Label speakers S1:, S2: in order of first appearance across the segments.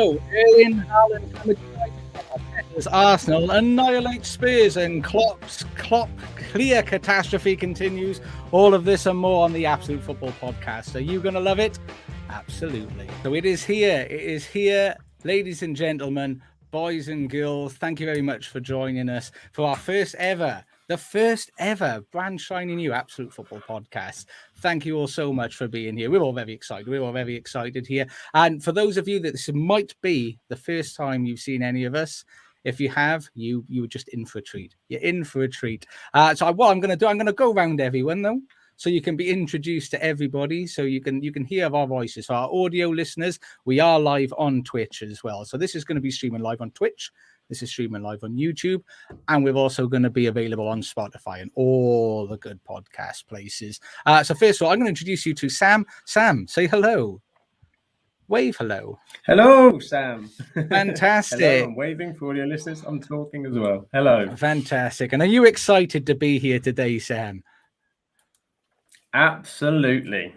S1: So, Erling Haaland coming as Arsenal annihilate Spurs and Klopp clear catastrophe continues. All of this and more on the Absolute Football Podcast. Are you going to love it? Absolutely. So it is here, ladies and gentlemen, boys and girls. Thank you very much for joining us for our the first ever brand shining new Absolute Football Podcast. Thank you all so much for being here. We're all very excited here. And for those of you that this might be the first time you've seen any of us, if you have, you were just in for a treat. You're in for a treat. So what I'm going to do, I'm going to go around everyone though, so you can be introduced to everybody, so you can hear our voices. For our audio listeners, we are live on Twitch as well. So this is going to be streaming live on Twitch. This is streaming live on YouTube, and we're also going to be available on Spotify and all the good podcast places. So first of all, I'm going to introduce you to Sam. Sam, say hello. Wave hello.
S2: Hello, Sam.
S1: Fantastic.
S2: Hello, I'm waving for all your listeners. I'm talking as well. Hello.
S1: Fantastic. And are you excited to be here today, Sam?
S2: Absolutely.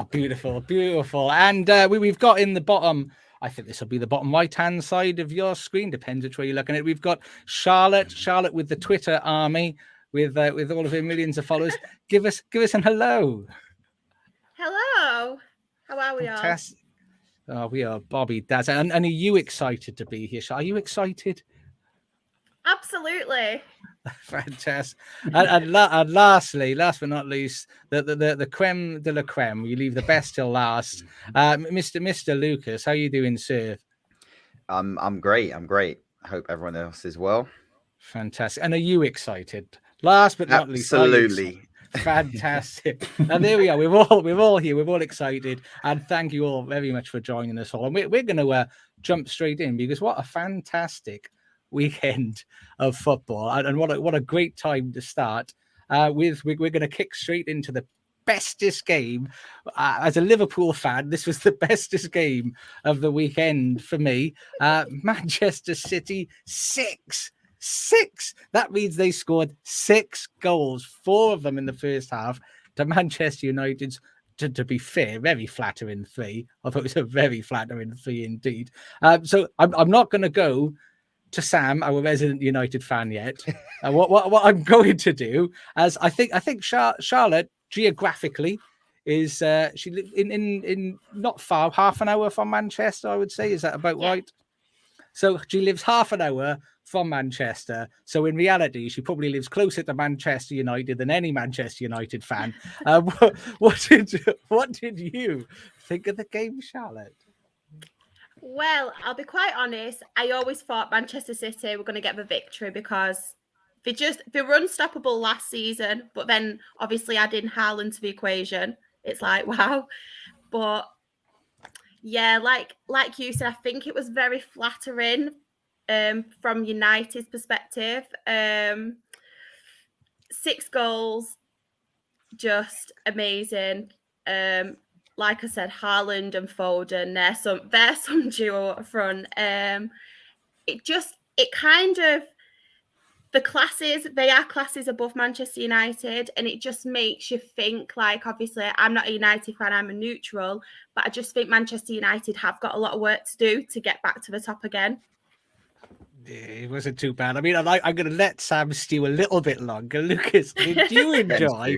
S1: Beautiful. And we've got in the bottom, I think this will be the bottom right-hand side of your screen, depends which way you're looking at it. We've got Charlotte with the Twitter army, with all of her millions of followers. Give us an hello.
S3: Hello. How are we all?
S1: Oh, we are Bobby Daz. And are you excited to be here, Charlotte? Are you excited?
S3: Absolutely.
S1: Fantastic. And lastly, last but not least, the creme de la creme. We leave the best till last. Mr. Lucas, how are you doing, sir?
S4: I'm great. I hope everyone else is well.
S1: Fantastic. And are you excited? Last but not least,
S4: absolutely.
S1: Fantastic. And there we are. We're all here. We're all excited. And thank you all very much for joining us all. And we're going to jump straight in, because what a fantastic weekend of football, and what a great time to start with. We're going to kick straight into the bestest game. As a Liverpool fan, this was the bestest game of the weekend for me. Manchester City 6. That means they scored 6 goals, 4 of them in the first half, to Manchester United's, to be fair, very flattering 3. I thought it was a very flattering 3 indeed. So I'm not going to go to Sam, our resident United fan, yet. What I'm going to do, as I think Charlotte geographically is she lives in not far, half an hour from Manchester, I would say. Is that about right? So she lives half an hour from Manchester. So in reality, she probably lives closer to Manchester United than any Manchester United fan. What did you think of the game, Charlotte?
S3: Well, I'll be quite honest. I always thought Manchester City were going to get the victory, because they were unstoppable last season. But then obviously adding Haaland to the equation, it's like, wow. But yeah, like you said, I think it was very flattering from United's perspective. 6 goals, just amazing. Like I said, Haaland and Foden, they're some duo up front. It kind of, they are classes above Manchester United, and it just makes you think, like, obviously I'm not a United fan, I'm a neutral, but I just think Manchester United have got a lot of work to do to get back to the top again.
S1: It wasn't too bad. I mean, I'm going to let Sam stew a little bit longer. Lucas, did you enjoy?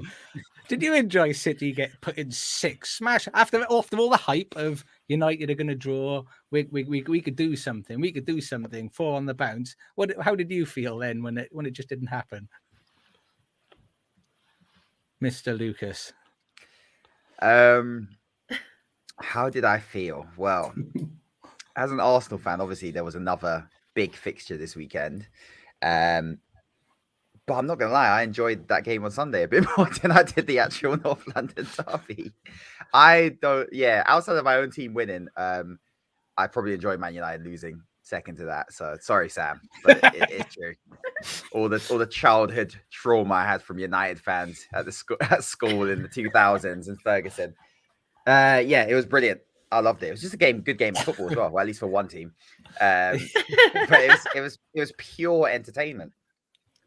S1: Did you enjoy City get put in 6 smash after all the hype of United are going to draw? We could do something. We could do something. 4 on the bounce. How did you feel then when it just didn't happen, Mr. Lucas?
S4: How did I feel? Well, as an Arsenal fan, obviously there was another big fixture this weekend. But I'm not going to lie, I enjoyed that game on Sunday a bit more than I did the actual North London derby. Outside of my own team winning, I probably enjoyed Man United losing second to that. So sorry, Sam, but it's true. All the childhood trauma I had from United fans at school in the 2000s and Ferguson. It was brilliant. I loved it. It was just a good game of football as well. Well, at least for one team. But it was pure entertainment.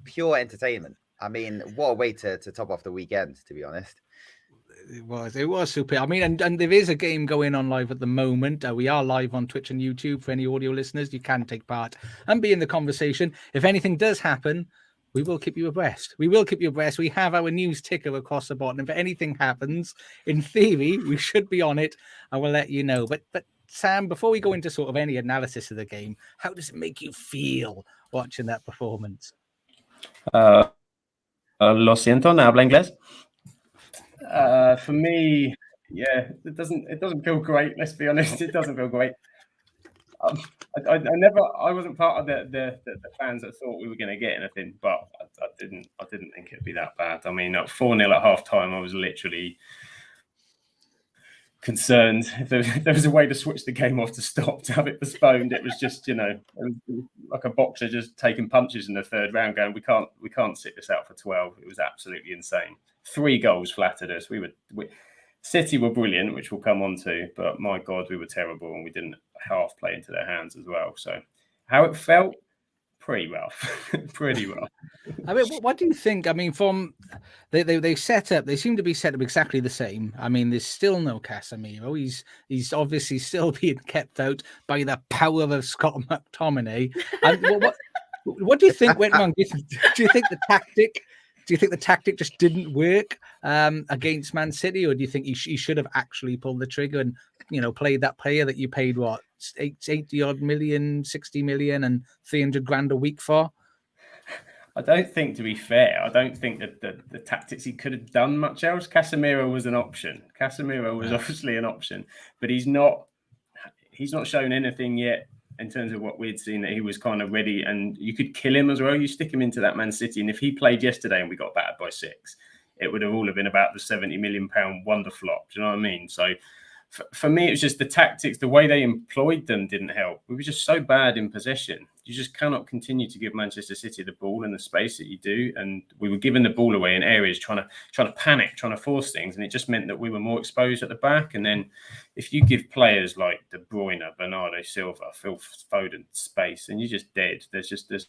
S4: Pure entertainment. I mean, what a way to top off the weekend, to be honest.
S1: It was super. I mean, and there is a game going on live at the moment. We are live on Twitch and YouTube. For any audio listeners, you can take part and be in the conversation. If anything does happen, we will keep you abreast. We will keep you abreast. We have our news ticker across the bottom. If anything happens, in theory, we should be on it. I will let you know. But Sam, before we go into sort of any analysis of the game, how does it make you feel watching that performance?
S2: Lo siento, no habla inglés. For me, yeah, it doesn't feel great. Let's be honest, it doesn't feel great. I wasn't part of the fans that thought we were going to get anything, but I didn't think it'd be that bad. I mean, at 4-0 at half time, I was literally concerned if there was a way to switch the game off to stop, to have it postponed. It was just, it was like a boxer just taking punches in the third round, going, we can't sit this out for 12. It was absolutely insane. 3 goals flattered us. City were brilliant, which we'll come on to, but my God, we were terrible, and we didn't half play into their hands as well. So how it felt, pretty rough. Pretty rough.
S1: I mean, what do you think? I mean, from they set up, they seem to be set up exactly the same. I mean, there's still no Casemiro. He's obviously still being kept out by the power of Scott McTominay. And what do you think went wrong? Do you think the tactic? Do you think the tactic just didn't work against Man City, or do you think he should have actually pulled the trigger and played that player that you paid 80 odd million, 60 million, and 300 grand a week for?
S2: I don't think, to be fair, I don't think that the tactics he could have done much else. Casemiro was an option. Casemiro was obviously an option, but he's not shown anything yet in terms of what we'd seen, that he was kind of ready, and you could kill him as well. You stick him into that Man City, and if he played yesterday and we got battered by 6, it would have all been about the £70 million wonder flop. Do you know what I mean? So for me, it was just the tactics, the way they employed them didn't help. We were just so bad in possession. You just cannot continue to give Manchester City the ball and the space that you do. And we were giving the ball away in areas, trying to panic, trying to force things. And it just meant that we were more exposed at the back. And then if you give players like De Bruyne, Bernardo Silva, Phil Foden space, and you're just dead. There's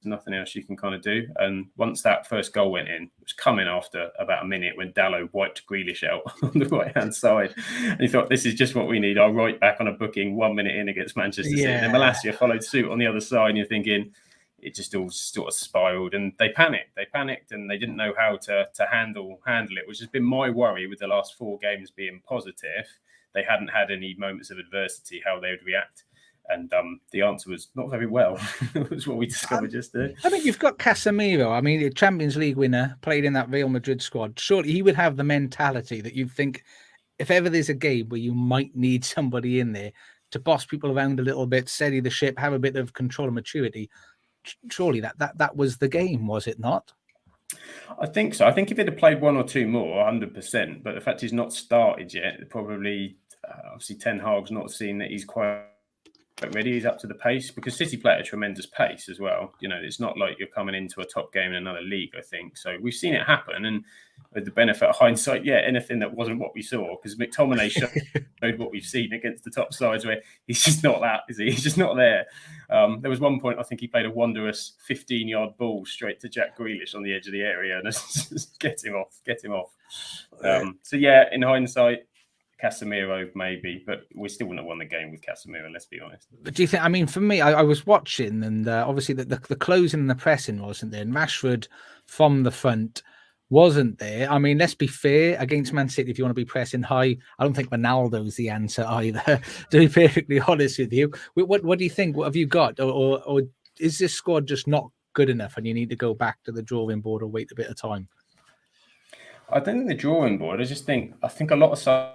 S2: nothing else you can kind of do. And once that first goal went in, it was coming after about a minute when Dalot wiped Grealish out on the right-hand side. And he thought, this is just what we need. Our right back on a booking 1 minute in against Manchester City. And then Malacia followed suit on the other side. And you're thinking, it just all sort of spiraled. And they panicked. And they didn't know how to handle it, which has been my worry with the last 4 games being positive. They hadn't had any moments of adversity, how they would react. And the answer was not very well. It was what we discovered yesterday.
S1: I mean, you've got Casemiro. I mean, a Champions League winner, played in that Real Madrid squad. Surely he would have the mentality that you'd think, if ever there's a game where you might need somebody in there to boss people around a little bit, steady the ship, have a bit of control and maturity, surely that was the game, was it not?
S2: I think so. I think if he'd have played 1 or 2 more, 100%. But the fact he's not started yet, probably, obviously, Ten Hag's not seen that he's quite ready. He's up to the pace, because City play at a tremendous pace as well. It's not like you're coming into a top game in another league, I think. So we've seen it happen, and with the benefit of hindsight, anything that wasn't what we saw, because McTominay showed what we've seen against the top sides, where he's just not that, is he? He's just not there. There was one point, I think he played a wondrous 15-yard ball straight to Jack Grealish on the edge of the area, and just get him off. So in hindsight, Casemiro maybe, but we still wouldn't have won the game with Casemiro, let's be honest.
S1: But do you think, I mean, for me, I was watching, and obviously the closing and the pressing wasn't there, and Rashford from the front wasn't there. I mean, let's be fair, against Man City, if you want to be pressing high, I don't think Ronaldo's the answer either, to be perfectly honest with you. What do you think? What have you got? Or is this squad just not good enough and you need to go back to the drawing board or wait a bit of time?
S2: I don't think the drawing board. I think a lot of sides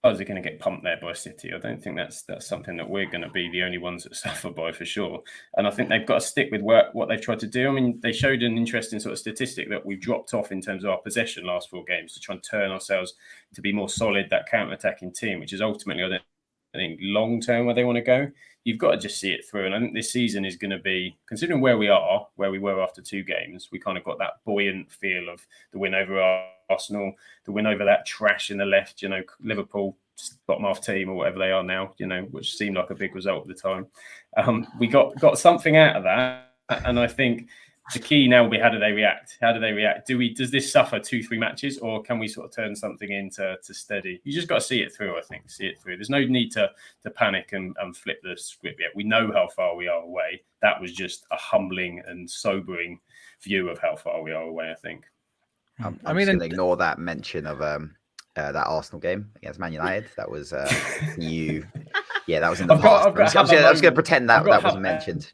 S2: are going to get pumped there by City. I don't think that's something that we're going to be the only ones that suffer by, for sure. And I think they've got to stick with what they've tried to do. I mean, they showed an interesting sort of statistic that we've dropped off in terms of our possession last 4 games to try and turn ourselves to be more solid, that counter-attacking team, which is ultimately, I think, long-term where they want to go. You've got to just see it through. And I think this season is going to be, considering where we were after 2 games, we kind of got that buoyant feel of the win over Arsenal, the win over that trash in the left, Liverpool, bottom half team or whatever they are now, which seemed like a big result at the time. We got something out of that. And I think the key now will be how do they react? How do they react? Does this suffer 2-3 matches, or can we sort of turn something into steady? You just got to see it through. I think see it through. There's no need to panic and flip the script yet. We know how far we are away. That was just a humbling and sobering view of how far we are away. I think.
S4: I'm just going to ignore that mention of that Arsenal game against Man United. That was new. Yeah, that was in the past. I was going to pretend that wasn't mentioned.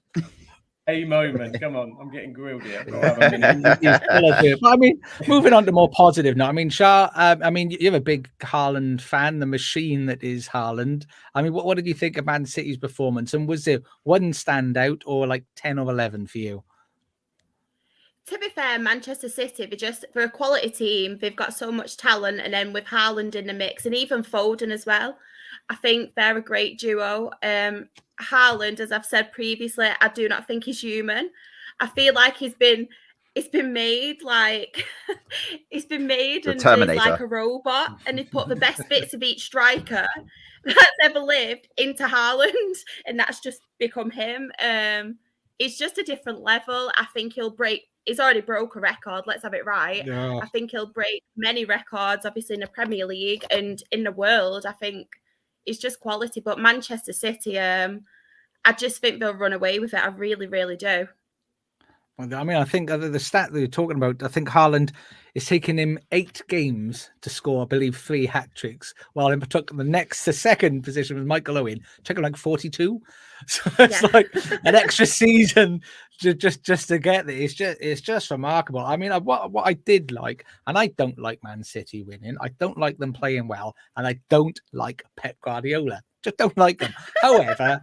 S2: A moment. Come on, I'm getting grilled here. But
S1: I mean, moving on to more positive now. I mean, Char, I mean, you're a big Haaland fan, the machine that is Haaland. I mean, what did you think of Man City's performance? And was there one standout or like 10 or 11 for you?
S3: To be fair, Manchester City, they're a quality team. They've got so much talent. And then with Haaland in the mix and even Foden as well, I think they're a great duo. Haaland, as I've said previously, I do not think he's human. I feel like it's been made like he's been made and made like a robot, and he put the best bits of each striker that's ever lived into Haaland, and that's just become him. It's just a different level. I think he's already broke a record. Let's have it right.
S1: Yeah.
S3: I think he'll break many records, obviously in the Premier League and in the world. I think it's just quality. But Manchester City, I just think they'll run away with it. I really, really do.
S1: Well, I mean, I think the stat that you're talking about, I think Haaland is taking him 8 games to score, I believe, 3 hat-tricks, while in the second position was Michael Owen, taking like 42. So it's like an extra season just to get there. It's just remarkable. I mean, what I did like, and I don't like Man City winning, I don't like them playing well, and I don't like Pep Guardiola. Just don't like them. However,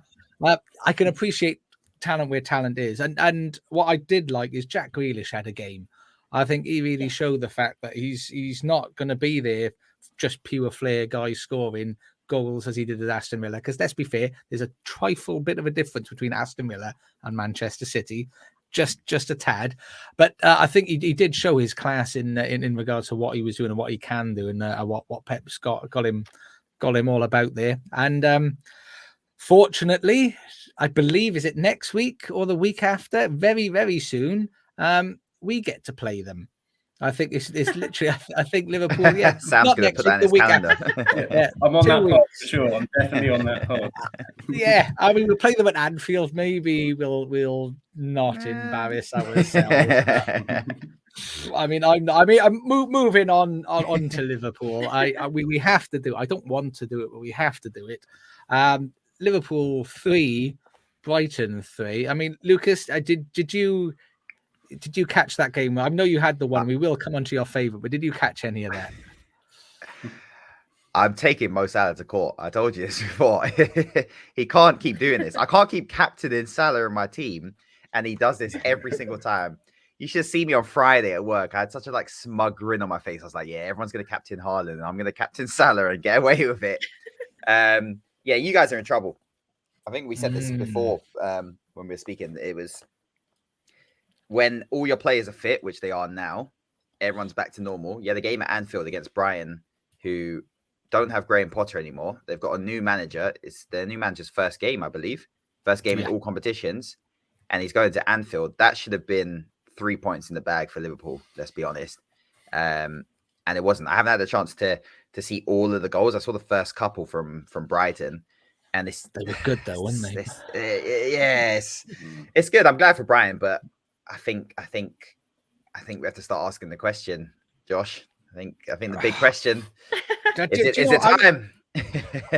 S1: I can appreciate talent where talent is, and what I did like is Jack Grealish had a game. I think he really showed the fact that he's not going to be there just pure flair guys scoring goals as he did at Aston Villa. Because let's be fair, there's a trifle bit of a difference between Aston Villa and Manchester City, just a tad. But I think he did show his class in regards to what he was doing and what he can do, and what Pep's got him all about there. And fortunately, I believe, is it next week or the week after? Very, very soon, we get to play them. I think it's literally. I think Liverpool. Yeah,
S4: Sam's going to put that in his calendar.
S2: Yeah, I'm on that pod for sure. I'm definitely on that pod.
S1: Yeah, I mean, we'll play them at Anfield. Maybe we'll not embarrass ourselves. I mean, I'm moving on to Liverpool. We have to do it. I don't want to do it, but we have to do it. Liverpool 3, Brighton 3. I mean, Lucas, did you catch that game? I know you had the one. We will come on to your favourite, but did you catch any of that?
S4: I'm taking Mo Salah to court. I told you this before. He can't keep doing this. I can't keep captaining Salah in my team, and he does this every single time. You should see me on Friday at work. I had such a smug grin on my face. I was like, yeah, everyone's going to captain Haaland, and I'm going to captain Salah and get away with it. Yeah, you guys are in trouble. I think we said this before when we were speaking. It was when all your players are fit, which they are now, everyone's back to normal. Yeah, the game at Anfield against Brighton, who don't have Graham Potter anymore. They've got a new manager. It's their new manager's first game, I believe. First game in all competitions. And he's going to Anfield. That should have been 3 points in the bag for Liverpool, let's be honest. And it wasn't. I haven't had a chance to see all of the goals. I saw the first couple from Brighton. And they
S1: were good though, weren't they?
S4: Yes, it's good. I'm glad for Brian, but I think we have to start asking the question, Josh. I think the big question is it time?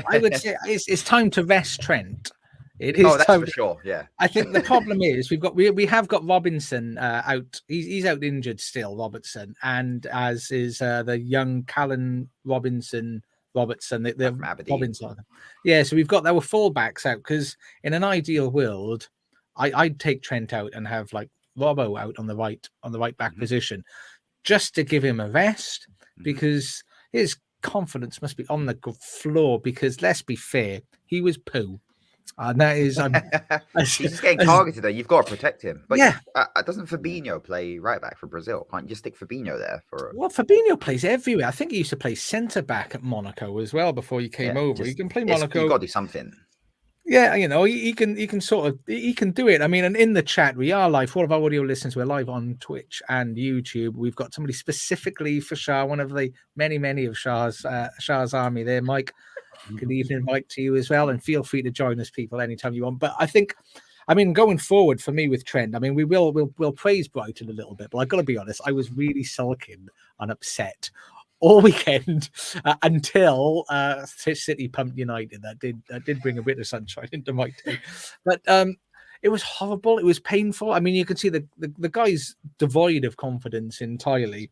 S1: I would say it's time to rest Trent. It is.
S4: Oh, that's for sure. Yeah.
S1: I think the problem is we have got Robinson out. He's out injured still, Robertson, and as is the young Callan Robertson, the Robinson. Yeah, so we've got our fullbacks out because in an ideal world, I'd take Trent out and have like Robbo out on the right back position, just to give him a rest because his confidence must be on the floor. Because let's be fair, he was poo. And that is,
S4: he's just getting targeted though. You've got to protect him. But yeah, doesn't Fabinho play right back for Brazil? Can't you just stick Fabinho there for?
S1: Well, Fabinho plays everywhere. I think he used to play centre back at Monaco as well before he came over. He can play Monaco.
S4: You've got to do something.
S1: Yeah, you know, he can do it. I mean, and in the chat, we are live. For all of our audio listeners, we're live on Twitch and YouTube. We've got somebody specifically for Char, one of the many of Char's army there. Mike, good evening, Mike, to you as well. And feel free to join us, people, anytime you want. But I think, I mean, going forward for me with Trent, I mean, we'll praise Brighton a little bit, but I've got to be honest, I was really sulking and upset all weekend until City pumped United. That did bring a bit of sunshine into my day, but it was horrible. It was painful. I mean, you can see the guy's devoid of confidence entirely.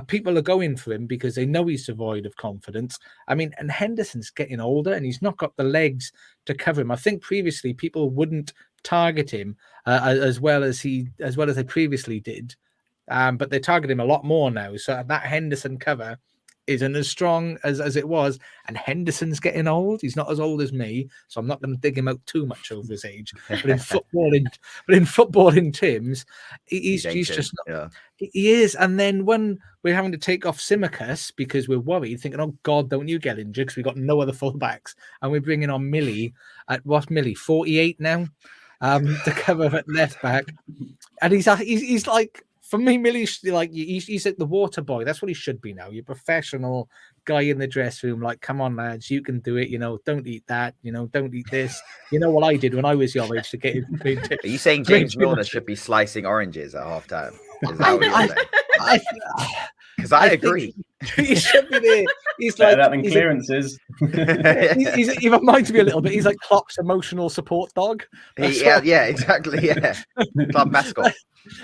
S1: People are going for him because they know he's devoid of confidence. I mean, and Henderson's getting older and he's not got the legs to cover him. I think previously people wouldn't target him as well as they previously did. But they target him a lot more now. So that Henderson cover isn't as strong as it was. And Henderson's getting old. He's not as old as me, so I'm not going to dig him out too much over his age. But in footballing terms, he's just not.
S4: Yeah.
S1: He is. And then when we're having to take off Tsimikas because we're worried, thinking, "Oh God, don't you get injured?" Because we've got no other fullbacks, and we're bringing on Millie at 48 now to cover at left back, and he's like. For me, Millie's like he's like the water boy. That's what he should be now. You're a professional guy in the dressing room. Like, come on, lads, you can do it. You know, don't eat that. You know, don't eat this. You know what I did when I was your age to get him.
S4: Are you saying James Milner should be slicing oranges at halftime? Is that what you're saying? Because I agree.
S1: He should be there. He's
S2: Better
S1: like
S2: that than clearances.
S1: He reminds me a little bit. He's like Klopp's emotional support dog.
S4: Yeah, exactly. Yeah, club mascot.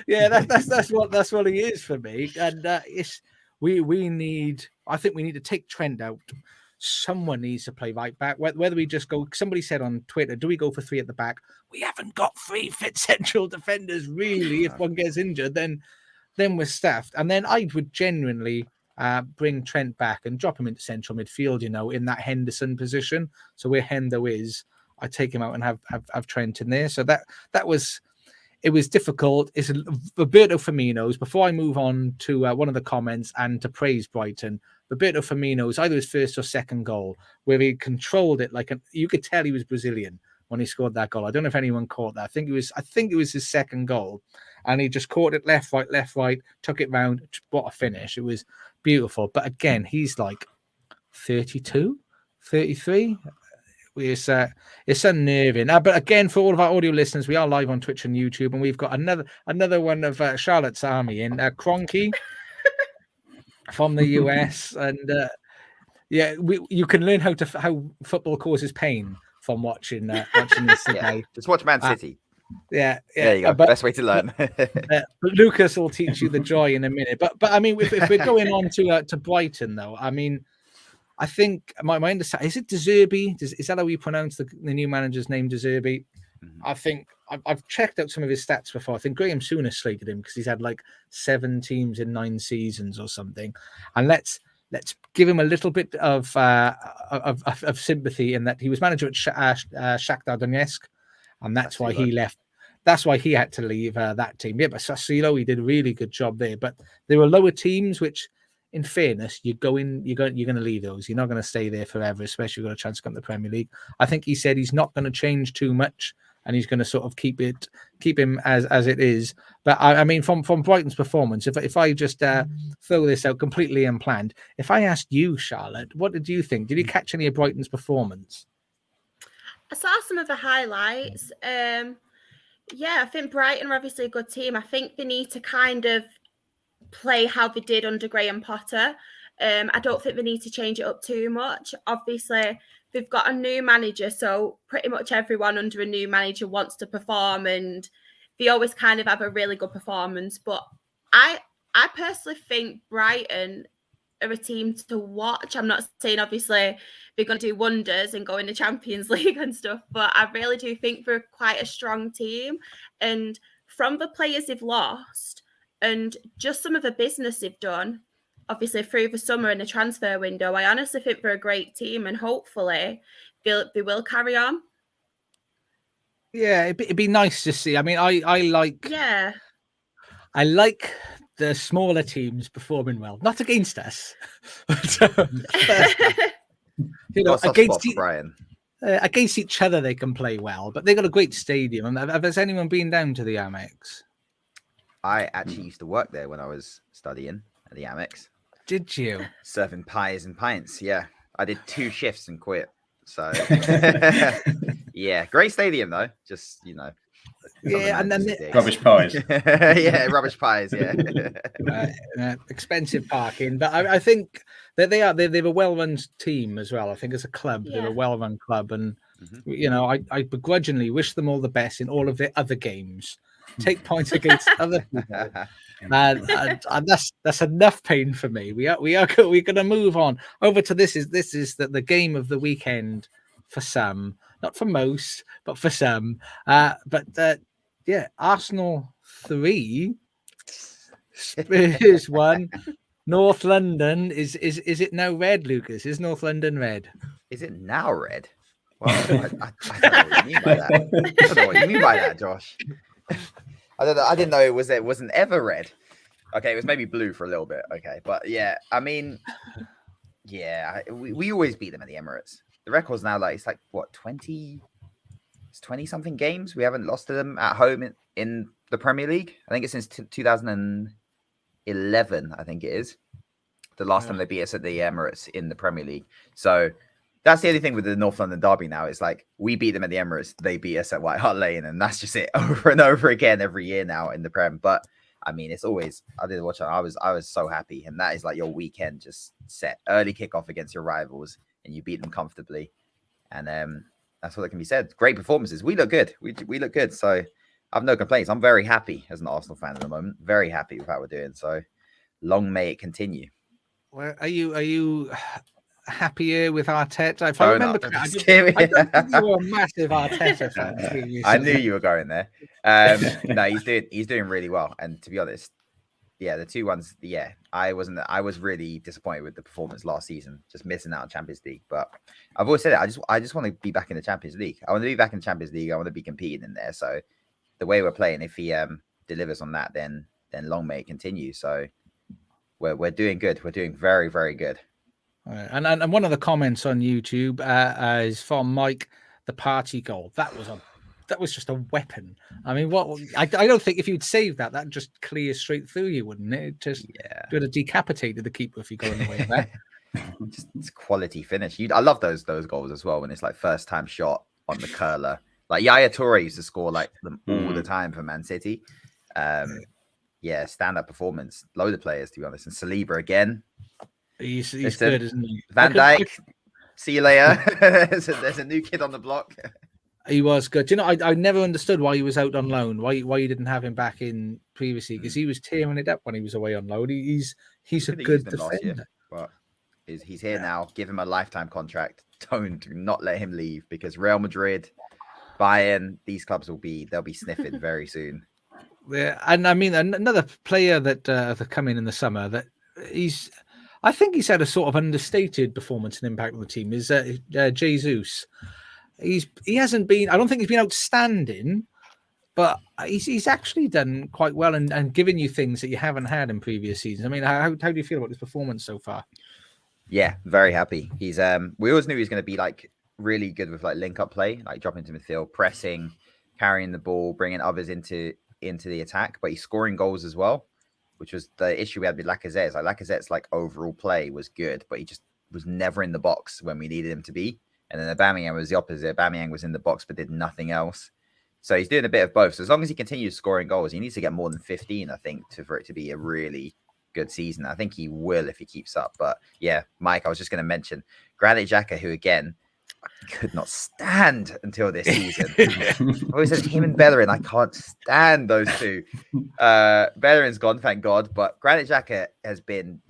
S1: Yeah, that's what he is for me. And we need. I think we need to take Trent out. Someone needs to play right back. Whether we just go. Somebody said on Twitter, "Do we go for 3 at the back?" We haven't got 3 fit central defenders. Really, if one gets injured, then we're staffed. And then I would genuinely bring Trent back and drop him into central midfield. You know, in that Henderson position. So where Hendo is, I take him out and have Trent in there. So that was. It was difficult. It's Roberto Firmino's. Before I move on to one of the comments and to praise Brighton, Roberto Firmino's either his first or second goal, where he controlled it you could tell he was Brazilian when he scored that goal. I don't know if anyone caught that. I think it was his second goal, and he just caught it left, right, took it round. What a finish! It was beautiful. But again, he's like 32, 33. It's unnerving. But again, for all of our audio listeners, we are live on Twitch and YouTube, and we've got another one of Charlotte's army in Cronky from the US, and you can learn how football causes pain from watching this today.
S4: Just watch Man City.
S1: Yeah,
S4: there you go. Best way to learn.
S1: Lucas will teach you the joy in a minute. But I mean, if we're going on to Brighton, though, I mean. I think my understanding is it De Zerbi? Is that how we pronounce the new manager's name, De Zerbi? I think I've checked out some of his stats before. I think Graham Souness slated him because he's had like 7 teams in 9 seasons or something. And let's give him a little bit of sympathy in that he was manager at Shakhtar Donetsk, and that's why he left. That's why he had to leave that team. Yeah, but Sassuolo, he did a really good job there. But there were lower teams which. In fairness, you're going to leave those. You're not going to stay there forever, especially if you've got a chance to come to the Premier League. I think he said he's not going to change too much, and he's going to sort of keep him as it is. But I mean, from Brighton's performance, if I just throw this out completely unplanned, if I asked you, Charlotte, what did you think? Did you catch any of Brighton's performance?
S3: I saw some of the highlights. I think Brighton are obviously a good team. I think they need to kind of play how they did under Graham Potter. I don't think they need to change it up too much. Obviously, they've got a new manager, so pretty much everyone under a new manager wants to perform, and they always kind of have a really good performance. But I personally think Brighton are a team to watch. I'm not saying obviously they're going to do wonders and go in the Champions League and stuff, but I really do think they're quite a strong team. And from the players they've lost, and just some of the business they've done, obviously through the summer and the transfer window, I honestly think they're a great team, and hopefully they will carry on.
S1: Yeah, it'd be nice to see. I mean, I like the smaller teams performing well, not against us, but, against
S4: Brian.
S1: against each other they can play well, but they got a great stadium. And has anyone been down to the Amex?
S4: I actually used to work there when I was studying at the Amex,
S1: Did you?
S4: serving pies and pints. Yeah, I did 2 shifts and quit. So yeah, great stadium though. Just
S1: Yeah, and then
S2: Rubbish pies.
S4: yeah, rubbish pies. Yeah,
S1: expensive parking, but I think that they're a well-run team as well. I think as a club, they're a well-run club, and I begrudgingly wish them all the best in all of their other games. Take points against other people, and that's enough pain for me. We're going to move on over to this is the game of the weekend for some, not for most, but for some. Yeah, Arsenal 3, Spurs 1, North London is it now red, Lucas? Is North London red?
S4: Is it now red? Well, I don't know what you mean by that. I don't know what you mean by that, Josh. I don't know. I didn't know it wasn't ever red. Okay, it was maybe blue for a little bit. Okay, but yeah, I mean, yeah, we always beat them at the Emirates. The record's now it's like what 20 something games we haven't lost to them at home in the Premier League. I think it's since 2011. I think it is the last time they beat us at the Emirates in the Premier League. So that's the only thing with the North London derby now. It's like we beat them at the Emirates, they beat us at White Hart Lane, and that's just it over and over again every year now in the Prem. But I mean, it's always, I did watch it. I was so happy, and that is like your weekend just set. Early kickoff against your rivals, and you beat them comfortably, and that's what can be said. Great performances. We look good. We look good. So I have no complaints. I'm very happy as an Arsenal fan at the moment. Very happy with how we're doing. So long may it continue.
S1: Well, are you happier with Arteta? If
S4: I
S1: don't think you were a massive Arteta fan.
S4: I knew you were going there. No, he's doing really well. And to be honest, yeah, the 2 ones, yeah, I was really disappointed with the performance last season, just missing out on Champions League. But I've always said it. I just want to be back in the Champions League. I want to be back in Champions League. I want to be competing in there. So the way we're playing, if he delivers on that, then long may it continue. So we're doing good. We're doing very, very good.
S1: And one of the comments on YouTube is from Mike, the party goal. That was just a weapon. I mean, I don't think if you'd saved that just clears straight through you, wouldn't it? Would have decapitated the keeper if you go in the way of that.
S4: It's quality finish. I love those goals as well when it's like first time shot on the curler. Like Yaya Toure used to score like them all the time for Man City. Yeah, stand-up performance. Load of players, to be honest. And Saliba again.
S1: He's good, isn't he?
S4: Van Dijk, see you later. There's a new kid on the block.
S1: He was good. You know, I never understood why he was out on loan. Why you didn't have him back in previously? Because he was tearing it up when he was away on loan. He's a good defender.
S4: But he's here now. Give him a lifetime contract. Do not let him leave, because Real Madrid, Bayern, these clubs they'll be sniffing very soon.
S1: Yeah, and I mean another player that come in the summer that I think he's had a sort of understated performance and impact on the team is Jesus. He hasn't been. I don't think he's been outstanding, but he's actually done quite well and given you things that you haven't had in previous seasons. I mean, how do you feel about his performance so far? Yeah,
S4: very happy. He's we always knew he was going to be like really good with like link up play, like dropping into midfield, pressing, carrying the ball, bringing others into the attack. But he's scoring goals as well, which was the issue we had with Lacazette. Like Lacazette's like overall play was good, but he just was never in the box when we needed him to be. And then Aubameyang was the opposite. Aubameyang was in the box but did nothing else. So he's doing a bit of both. So as long as he continues scoring goals, he needs to get more than 15, I think, for it to be a really good season. I think he will if he keeps up. But yeah, Mike, I was just going to mention Granit Xhaka, who again, I could not stand until this season. I always said him and Bellerin, I can't stand those two. Bellerin's gone, thank God. But Granit Xhaka has been,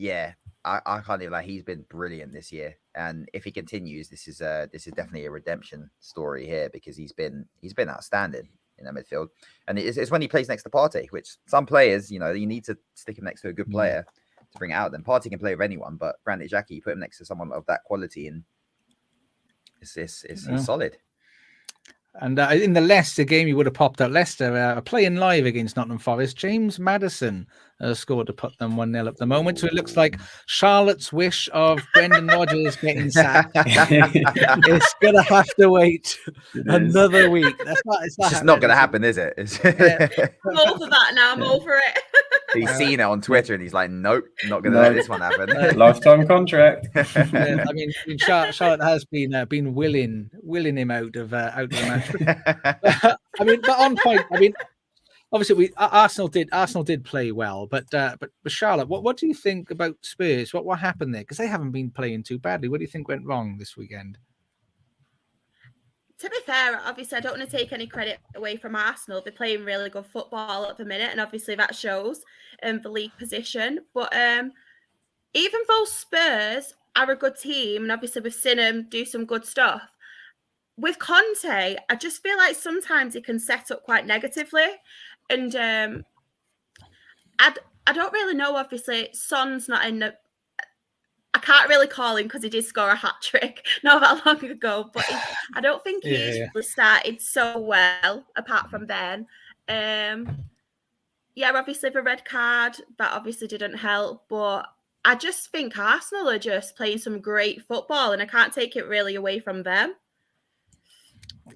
S4: I can't even lie, he's been brilliant this year. And if he continues, this is definitely a redemption story here, because he's been outstanding in the midfield. And it's when he plays next to Partey, which some players, you need to stick him next to a good player to bring it out. Then Partey can play with anyone, but Granit Xhaka, you put him next to someone of that quality, and it's solid.
S1: And in the Leicester game, you would have popped out. Leicester playing live against Nottingham Forest. James Maddison score to put them 1-0 at the moment. So it looks like Charlotte's wish of Brendan Rodgers getting sacked is going to have to wait another week. It's
S4: just not going to happen, is it?
S3: I'm over that now. I'm over it.
S4: He's seen it on Twitter and he's like, nope, not going to let this one happen.
S2: Lifetime contract.
S1: I mean, Charlotte has been willing him out of the match. I mean, but on point. I mean, obviously, Arsenal did play well, but Charlotte, what do you think about Spurs? What happened there? Because they haven't been playing too badly. What do you think went wrong this weekend?
S3: To be fair, obviously, I don't want to take any credit away from Arsenal. They're playing really good football at the minute, and obviously that shows the league position. But even though Spurs are a good team, and obviously we've seen them do some good stuff, with Conte, I just feel like sometimes he can set up quite negatively. And I don't really know, obviously, Son's not in the... I can't really call him because he did score a hat-trick not that long ago, but I don't think he's started so well, apart from then. Obviously the red card, that obviously didn't help, but I just think Arsenal are just playing some great football, and I can't take it really away from them.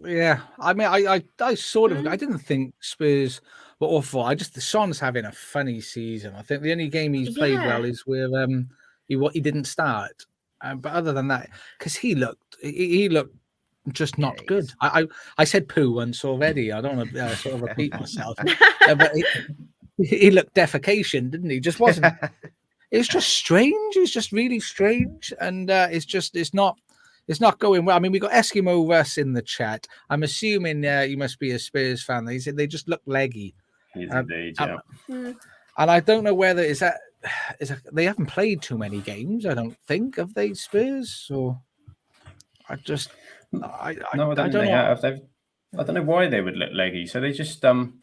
S1: Yeah, I mean, I sort of, I didn't think Spurs were awful. Son's having a funny season. I think the only game he's played well is with he didn't start, but other than that, because he looked just not good. I said poo once already. I don't want to sort of repeat myself, but he looked defecation, didn't he? Just wasn't. It's just strange. It's just really strange, and it's not going well. I mean, we got Eskimo Russ in the chat. I'm assuming you must be a Spurs fan. They said they just look leggy.
S2: Yes, indeed, yeah.
S1: And I don't know whether they haven't played too many games. I don't think, have they, Spurs? Or I don't
S2: think they have. I don't know why they would look leggy. So they just and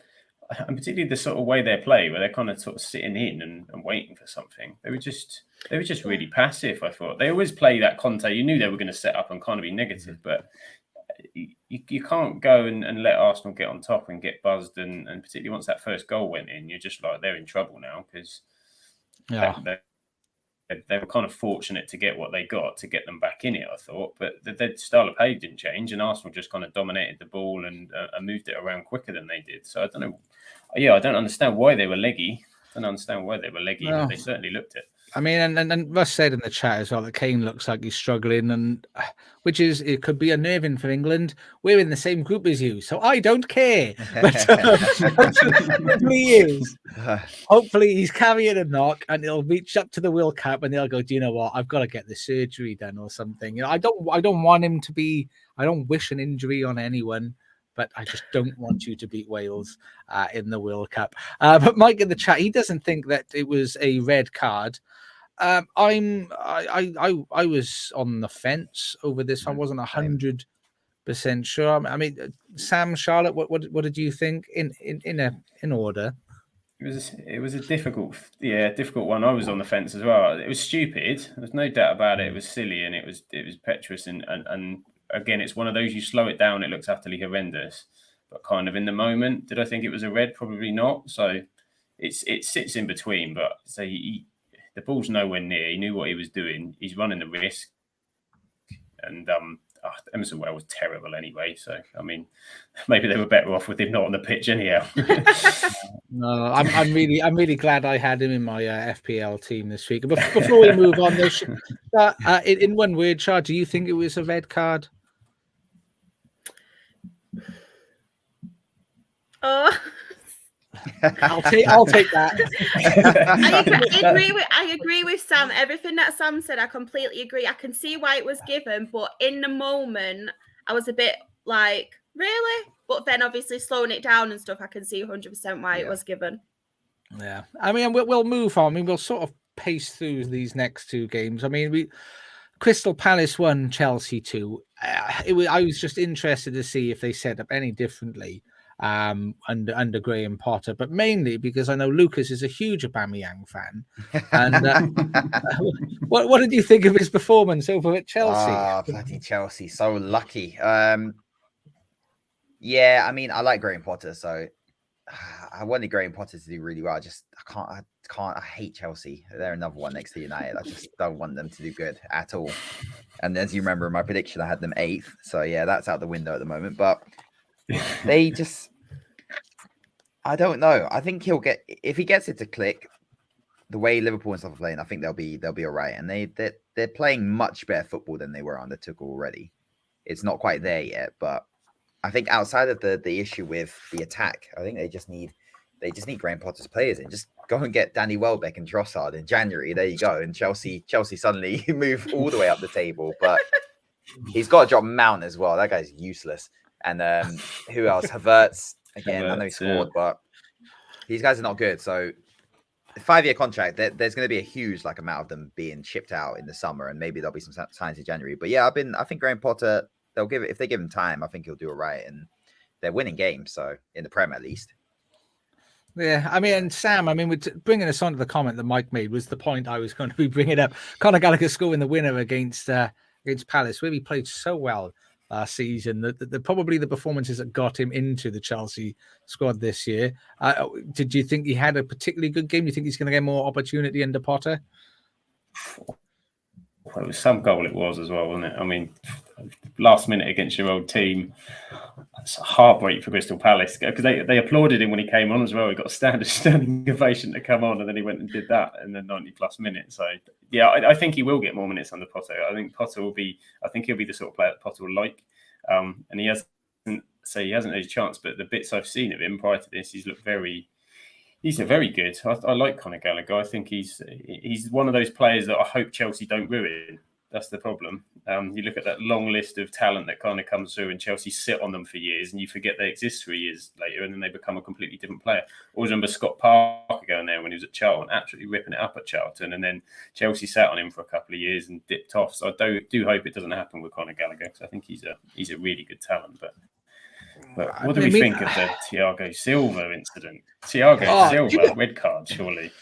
S2: particularly the sort of way they play, where they're kind of sort of sitting in and waiting for something. They were just really passive, I thought. They always play that Conte. You knew they were going to set up and kind of be negative, but you can't go and let Arsenal get on top and get buzzed. And particularly once that first goal went in, you're just like, they're in trouble now, because they were kind of fortunate to get what they got to get them back in it, I thought. But the style of play didn't change, and Arsenal just kind of dominated the ball and moved it around quicker than they did. So I don't know. Yeah, I don't understand why they were leggy. No. But they certainly looked it.
S1: I mean, and Russ said in the chat as well that Kane looks like he's struggling, and it could be unnerving for England. We're in the same group as you, so I don't care. But hopefully he's carrying a knock, and he'll reach up to the World Cup, and they'll go, do you know what? I've got to get the surgery done or something. You know, I don't want him to be. I don't wish an injury on anyone, but I just don't want you to beat Wales in the World Cup. But Mike in the chat, he doesn't think that it was a red card. I was on the fence over this. I wasn't 100% sure. I mean, Sam, Charlotte, what did you think in order?
S2: It was a difficult one. I was on the fence as well. It was stupid. There's no doubt about it. It was silly, and it was petuous, and again, it's one of those, you slow it down, it looks utterly horrendous. But kind of in the moment, did I think it was a red? Probably not. So it sits in between. But so the ball's nowhere near. He knew what he was doing. He's running the risk. And Emerson Well was terrible anyway. So I mean, maybe they were better off with him not on the pitch anyhow.
S1: No, I'm really glad I had him in my FPL team this week. But before we move on, in one word, Char, do you think it was a red card?
S3: Oh,
S1: I'll take that.
S3: I agree with Sam. Everything that Sam said, I completely agree. I can see why it was given, but in the moment, I was a bit like, really? But then, obviously, slowing it down and stuff, I can see 100% why it was given.
S1: Yeah, I mean, we'll move on. I mean, we'll sort of pace through these next two games. I mean, Crystal Palace 1, Chelsea 2. I was just interested to see if they set up any differently under Graham Potter, but mainly because I know Lucas is a huge Aubameyang fan. And what did you think of his performance over at Chelsea?
S4: Bloody Chelsea, so lucky. Yeah, I mean, I like Graham Potter, so I wanted Graham Potter to do really well. I can't. I hate Chelsea. They're another one next to United. I just don't want them to do good at all. And as you remember in my prediction, I had them 8th. So yeah, that's out the window at the moment. But they just, I don't know. I think he'll get, if he gets it to click the way Liverpool and stuff are playing, I think they'll be all right. And they're playing much better football than they were under Tuchel already. It's not quite there yet, but I think outside of the issue with the attack, I think they just need Graham Potter's players in. Just go and get Danny Welbeck and Trossard in January. There you go. And Chelsea suddenly move all the way up the table. But he's got to drop Mount as well. That guy's useless. And who else? Havertz. Again, I know he scored, but these guys are not good. So 5-year contract, there's going to be a huge amount of them being shipped out in the summer, and maybe there'll be some signs in January. But yeah, I think Graham Potter, if they give him time, I think he'll do all right. And they're winning games, so in the Prem at least.
S1: Yeah, I mean, and Sam, bringing us on to the comment that Mike made was the point I was going to be bringing up. Conor Gallagher scoring the winner against Palace, where he played so well last season. That probably the performances that got him into the Chelsea squad this year. Did you think he had a particularly good game? Do you think he's going to get more opportunity under Potter?
S2: Well, it was some goal it was as well, wasn't it? I mean, last minute against your old team. It's a heartbreak for Crystal Palace because they applauded him when he came on as well. He got a standing ovation to come on, and then he went and did that in the 90-plus minutes. So yeah, I think he will get more minutes under Potter. I think Potter will be. I think he'll be the sort of player that Potter will like. And he hasn't had a chance, but the bits I've seen of him prior to this, he's very good. I like Conor Gallagher. I think he's one of those players that I hope Chelsea don't ruin. That's the problem. You look at that long list of talent that kind of comes through, and Chelsea sit on them for years, and you forget they exist 3 years later, and then they become a completely different player. Always remember Scott Parker going there when he was at Charlton, absolutely ripping it up at Charlton, and then Chelsea sat on him for a couple of years and dipped off. So I do hope it doesn't happen with Conor Gallagher, because I think he's a really good talent. But what do we think of the Thiago Silva incident? Thiago Silva, red card, surely.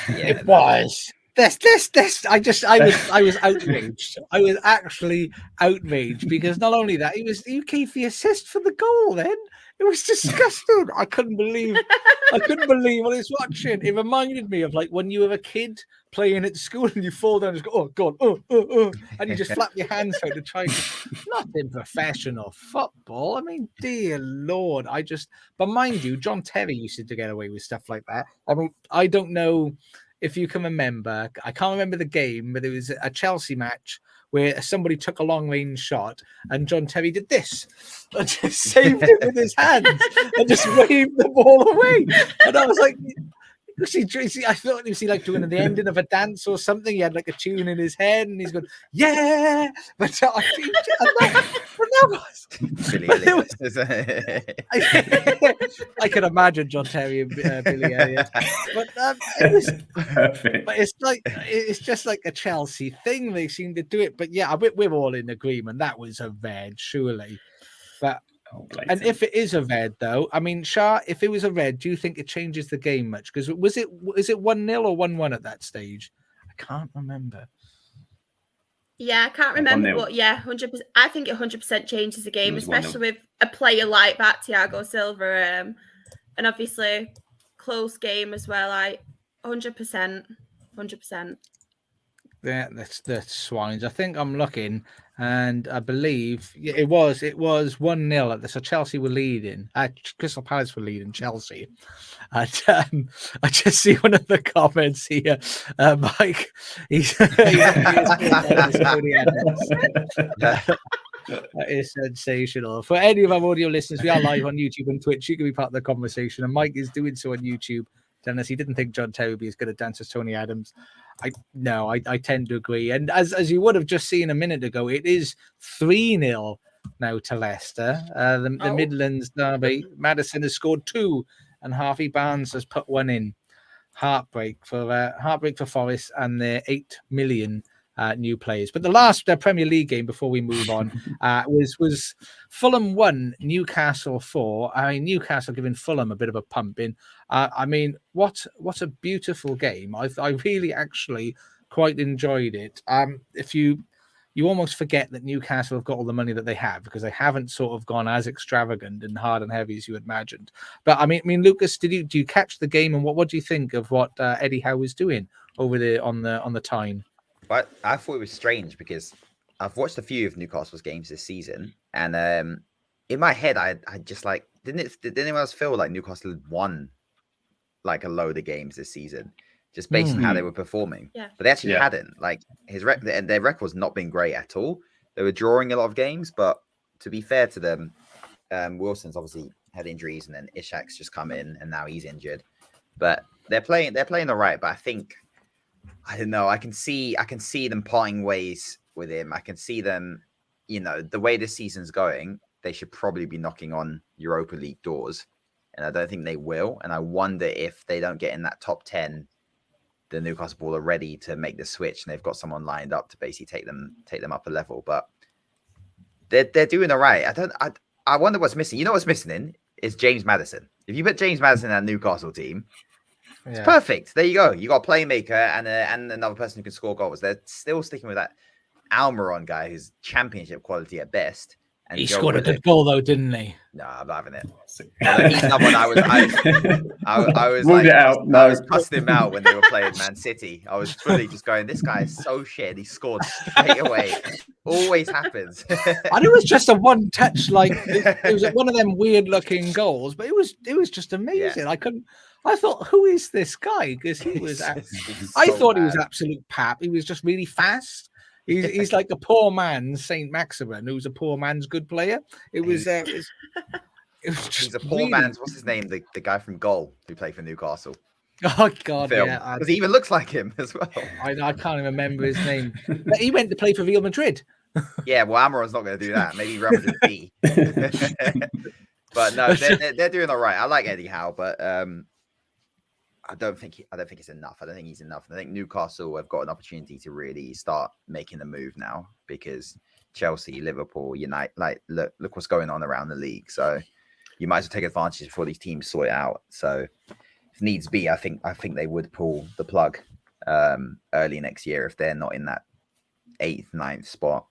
S1: Yeah, it was. This. I was outraged. I was actually outraged because not only that, he gave the assist for the goal. Then it was disgusting. I couldn't believe what I was watching. It reminded me of when you were a kid playing at school and you fall down and go, oh god, and you just flap your hands out to try. Nothing professional football. I mean, dear Lord, But mind you, John Terry used to get away with stuff like that. I mean, I don't know if you can remember, I can't remember the game, but it was a Chelsea match where somebody took a long-range shot and John Terry did this and just saved it with his hands and just waved the ball away. And I was like, I thought he was doing the ending of a dance or something. He had a tune in his head and he's going, yeah. But I can imagine John Terry and Billy Elliott. But it was perfect. But it's just like a Chelsea thing. They seem to do it. But yeah, we're all in agreement. That was a red, surely. But and if it is a red, though, I mean, Char, if it was a red, do you think it changes the game much? Because is it 1-0 or 1-1 at that stage? I can't remember.
S3: Yeah, I can't remember, but yeah, 100%. I think it 100% changes the game, especially with a player like that, Thiago Silva, and obviously close game as well. 100%.
S1: Yeah, that's the Swines. I think I'm looking, and I believe it was 1-0. So Chelsea were leading. Crystal Palace were leading Chelsea. And I just see one of the comments here, Mike. That is sensational. For any of our audio listeners, we are live on YouTube and Twitch. You can be part of the conversation, and Mike is doing so on YouTube. Telling us he didn't think John Terry would be as good a dancer as Tony Adams. I tend to agree. And as you would have just seen a minute ago, it is 3-0 now to Leicester. The Midlands derby. Maddison has scored 2 and Harvey Barnes has put 1 in. Heartbreak for Forest and their 8 million new players. But the last Premier League game before we move on was Fulham 1, Newcastle 4. I mean, Newcastle giving Fulham a bit of a pumping. I mean, what a beautiful game. I really actually quite enjoyed it. If you you almost forget that Newcastle have got all the money that they have because they haven't sort of gone as extravagant and hard and heavy as you imagined. But I mean, Lucas, do you catch the game, and what do you think of what Eddie Howe is doing over there on the Tyne?
S4: But I thought it was strange because I've watched a few of Newcastle's games this season, and in my head, I just like did anyone else feel like Newcastle had won like a load of games this season, just based on how they were performing?
S3: Yeah.
S4: But they actually hadn't. Like their record's not been great at all. They were drawing a lot of games, but to be fair to them, Wilson's obviously had injuries, and then Ishak's just come in, and now he's injured. But they're playing all right. But I think, I don't know. I can see them parting ways with him. I can see them, the way this season's going, they should probably be knocking on Europa League doors, and I don't think they will. And I wonder if they don't get in that top 10, the Newcastle Ball are ready to make the switch, and they've got someone lined up to basically take them up a level. But they're doing all right. I wonder what's missing. You know what's missing is James Maddison. If you put James Maddison in that Newcastle team, it's perfect. There you go. You got a playmaker and another person who can score goals. They're still sticking with that Almiron guy who's championship quality at best. And
S1: he scored a good goal though, didn't he?
S4: No, I'm not having it. He's another one. I was
S2: Ruled
S4: like,
S2: it out. No.
S4: I was cussing him out when they were playing Man City. I was fully just going, this guy is so shit. He scored straight away. Always happens.
S1: And it was just a one touch, like it was one of them weird looking goals, but it was just amazing.
S4: Yeah.
S1: I thought, who is this guy? Because he was. I thought he was absolute pap. He was just really fast. He's like a poor man's Saint Maximin, who's a poor man's good player. It was just
S4: he's a poor man's. What's his name? The guy from Goal who played for Newcastle.
S1: Oh God,
S4: Phil.
S1: yeah.
S4: Because he even looks like him as well.
S1: I can't even remember his name. But he went to play for Real Madrid.
S4: Yeah, well, Almiron's not going to do that. Maybe Real Madrid B. But no, they're doing all right. I like Eddie Howe, but I don't think it's enough. I don't think he's enough. I think Newcastle have got an opportunity to really start making the move now, because Chelsea, Liverpool, United, like look what's going on around the league. So you might as well take advantage before these teams sort it out. So if needs be, I think they would pull the plug early next year if they're not in that 8th, 9th spot.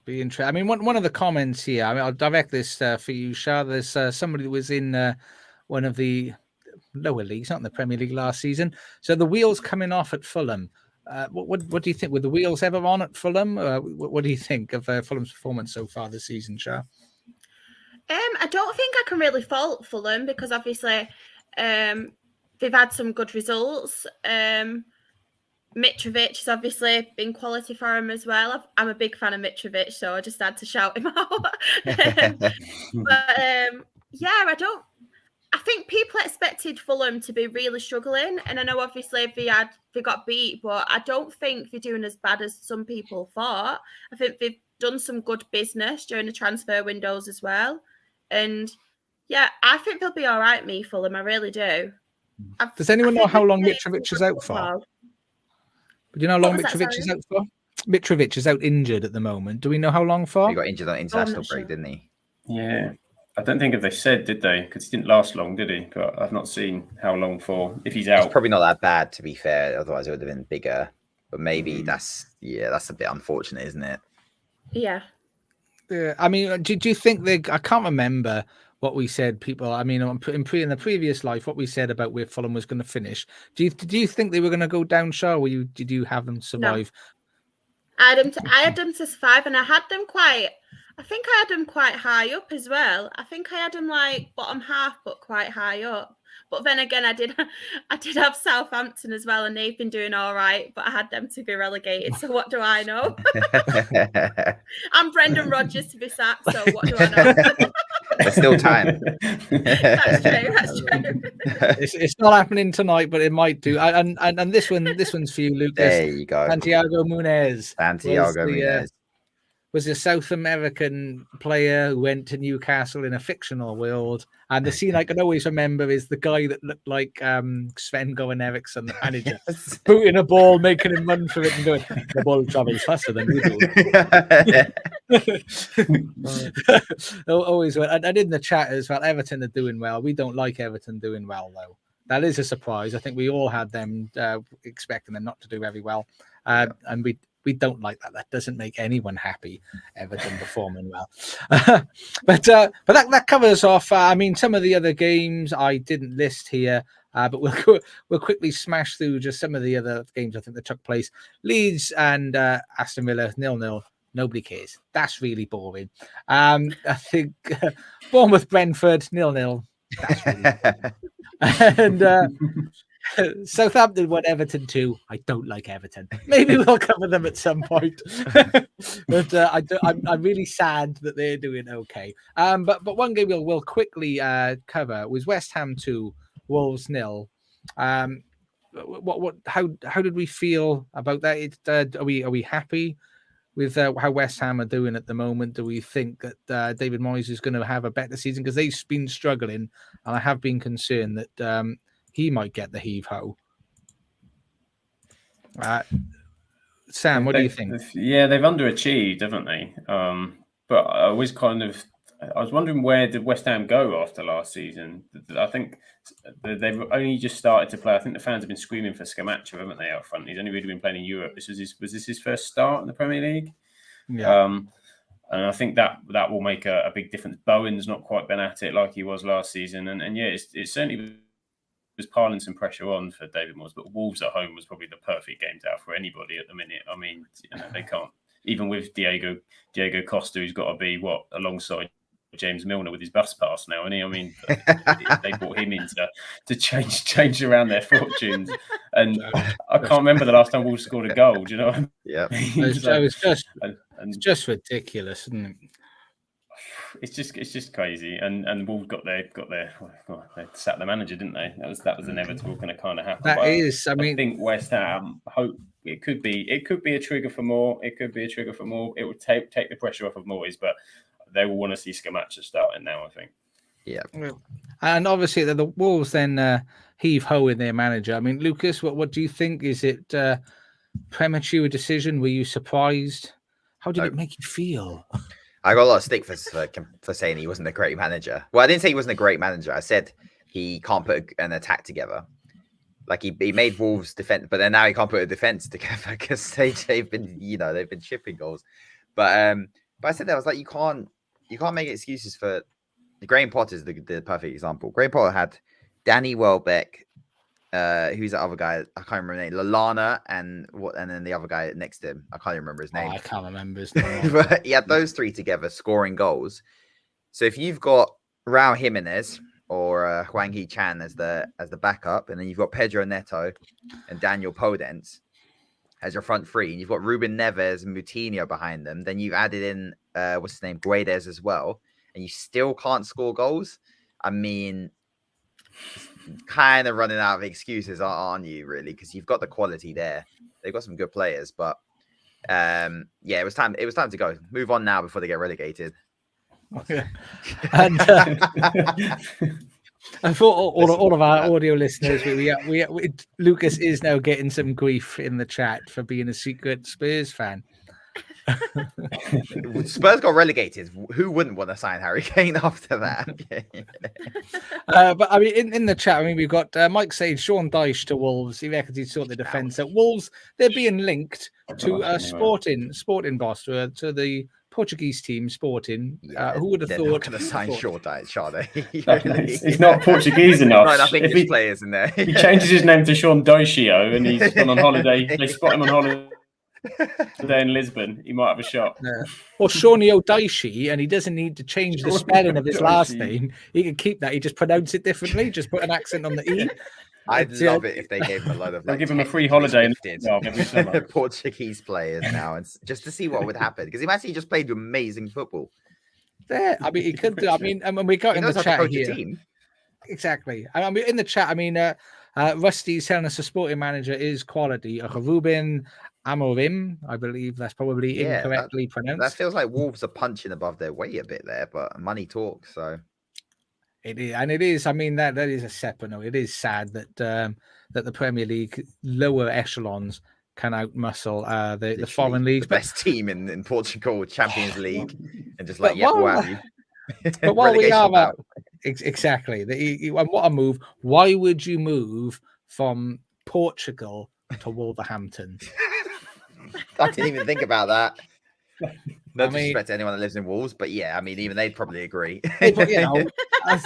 S1: Be interesting. I mean, one of the comments here. I mean, I'll direct this for you, Char. There's somebody who was in one of the lower leagues, not in the Premier League last season. So the wheels coming off at Fulham. What do you think? Were the wheels ever on at Fulham? What do you think of Fulham's performance so far this season, Char?
S3: I don't think I can really fault Fulham, because obviously they've had some good results. Mitrovic has obviously been quality for him as well. I'm a big fan of Mitrovic, so I just had to shout him out. I think people expected Fulham to be really struggling, and I know obviously they got beat, but I don't think they're doing as bad as some people thought. I think they've done some good business during the transfer windows as well, and yeah, I think they'll be all right. Fulham, I really do.
S1: Does anyone know how long Mitrovic is out for? Do you know how long Mitrovic is out for? Mitrovic is out injured at the moment. Do we know how long for?
S4: He got injured on international break, didn't he?
S2: Yeah. I don't think if they said, did they? Because he didn't last long, did he? But I've not seen how long for, if he's out.
S4: It's probably not that bad, to be fair. Otherwise, it would have been bigger. But maybe that's a bit unfortunate, isn't it?
S3: Yeah.
S1: Yeah. I mean, do you think I can't remember what we said, people. I mean, in the previous life, what we said about where Fulham was going to finish. Did you think they were going to go down, Char, or did you have them survive?
S3: No. I had them to survive, and I think I had them quite high up as well. I think I had them like bottom half, but quite high up. But then again, I did have Southampton as well, and they've been doing all right, but I had them to be relegated. So what do I know? I'm Brendan Rodgers to be sacked, so what do I know?
S4: There's still time.
S3: That's true.
S1: It's not happening tonight, but it might do. And this one's for you, Lucas.
S4: There you go.
S1: Santiago Munez.
S4: Munez
S1: was a South American player who went to Newcastle in a fictional world. And the scene I can always remember is the guy that looked like Sven-Goran Eriksson, the manager, booting a ball, making him run for it and going, the ball travels faster than we do. Always went. And in the chat as well, Everton are doing well. We don't like Everton doing well, though. That is a surprise. I think we all had them expecting them not to do very well. And we We don't like that. That doesn't make anyone happy. Everton performing well, but that covers off. I mean, some of the other games I didn't list here, but we'll quickly smash through just some of the other games I think that took place. Leeds and Aston Villa 0-0. Nobody cares. That's really boring. I think Bournemouth Brentford 0-0. That's really boring. And Southampton won Everton 2. I don't like Everton. Maybe we'll cover them at some point. But I'm really sad that they're doing okay. But one game we'll quickly cover was West Ham 2, Wolves 0. How did we feel about that? Are we happy with how West Ham are doing at the moment? Do we think that David Moyes is going to have a better season? Because they've been struggling, and I have been concerned that he might get the heave-ho. Sam, what do you think?
S2: Yeah, they've underachieved, haven't they? But I was wondering, where did West Ham go after last season? I think they've only just started to play. I think the fans have been screaming for Scamacca, haven't they, out front? He's only really been playing in Europe. Was this his first start in the Premier League?
S1: Yeah.
S2: And I think that will make a big difference. Bowen's not quite been at it like he was last season. And yeah, it certainly was piling some pressure on for David Moyes, but Wolves at home was probably the perfect game to have for anybody at the minute. I mean, they can't, even with Diego Costa, who's got to be alongside James Milner with his bus pass now, and I mean, they brought him in to change around their fortunes. And I can't remember the last time Wolves scored a goal. Do you know?
S4: Yeah,
S1: it's just ridiculous, isn't it?
S2: It's just crazy, and Wolves got their they sacked the manager, didn't they? That was inevitable, going to kind of happen.
S1: I
S2: think West Ham hope it could be a trigger for more. It could be a trigger for more. It would take the pressure off of Moyes, but they will want to see Scamacca starting now, I think.
S4: Yeah,
S1: and obviously the Wolves then heave ho in their manager. I mean, Lucas, what do you think? Is it premature decision? Were you surprised? How did it make you feel?
S4: I got a lot of stick for saying he wasn't a great manager. Well, I didn't say he wasn't a great manager. I said he can't put an attack together. Like he made Wolves defend, but then now he can't put a defense together because they've been shipping goals. But I said that I was like, you can't make excuses for. Graham Potter is the perfect example. Graham Potter had Danny Welbeck, who's the other guy? I can't remember his name. Lallana and then the other guy next to him. I can't remember his name.
S1: I can't remember his name.
S4: But he had those three together scoring goals. So if you've got Raul Jimenez or Hwang Hee-chan as the backup, and then you've got Pedro Neto and Daniel Podence as your front three, and you've got Ruben Neves and Moutinho behind them, then you've added in Guedes as well, and you still can't score goals. I mean, kind of running out of excuses, aren't you, really? Because you've got the quality there. They've got some good players, but it was time to go. Move on now before they get relegated.
S1: And for all of our audio listeners, we Lucas is now getting some grief in the chat for being a secret Spurs fan.
S4: Spurs got relegated. Who wouldn't want to sign Harry Kane after that?
S1: But I mean, in the chat, I mean, we've got Mike saying Sean Dyche to Wolves. He reckons he'd sort the defence at Wolves. They're being linked to Sporting boss, to the Portuguese team, Sporting. Who would have thought?
S4: Not going to sign Sean Dyche, are they?
S2: He's not Portuguese enough.
S4: Right, I think there's players in there.
S2: He changes his name to Sean Dyche and he's gone on holiday. They spot him on holiday in Lisbon. He might have a shot.
S1: Yeah. Or Shawnio Daishi, and he doesn't need to change the spelling of his last name. He can keep that. He just pronounce it differently. Just put an accent on the E.
S4: I'd love it if they gave him a load of
S2: they'll give him a free holiday every summer.
S4: Portuguese players now, and just to see what would happen. Because imagine he just played amazing football.
S1: There, I mean, he could do. I mean, we got in the chat here. Exactly. I mean, in the chat, I mean, Rusty's telling us the Sporting manager is quality. Ruben Amorim, I believe that's probably incorrectly pronounced.
S4: That feels like Wolves are punching above their weight a bit there, but money talks. So
S1: it is, and it is. I mean, that is a separate note. It is sad that that the Premier League lower echelons can outmuscle the foreign leagues.
S4: The best team in Portugal, Champions League, and just
S1: but while we are exactly, and what a move! Why would you move from Portugal to Wolverhampton?
S4: I didn't even think about that. No
S1: I mean-
S4: disrespect to anyone that lives in Wolves, but yeah, I mean, even they'd probably agree.
S1: Hey, but, you know, I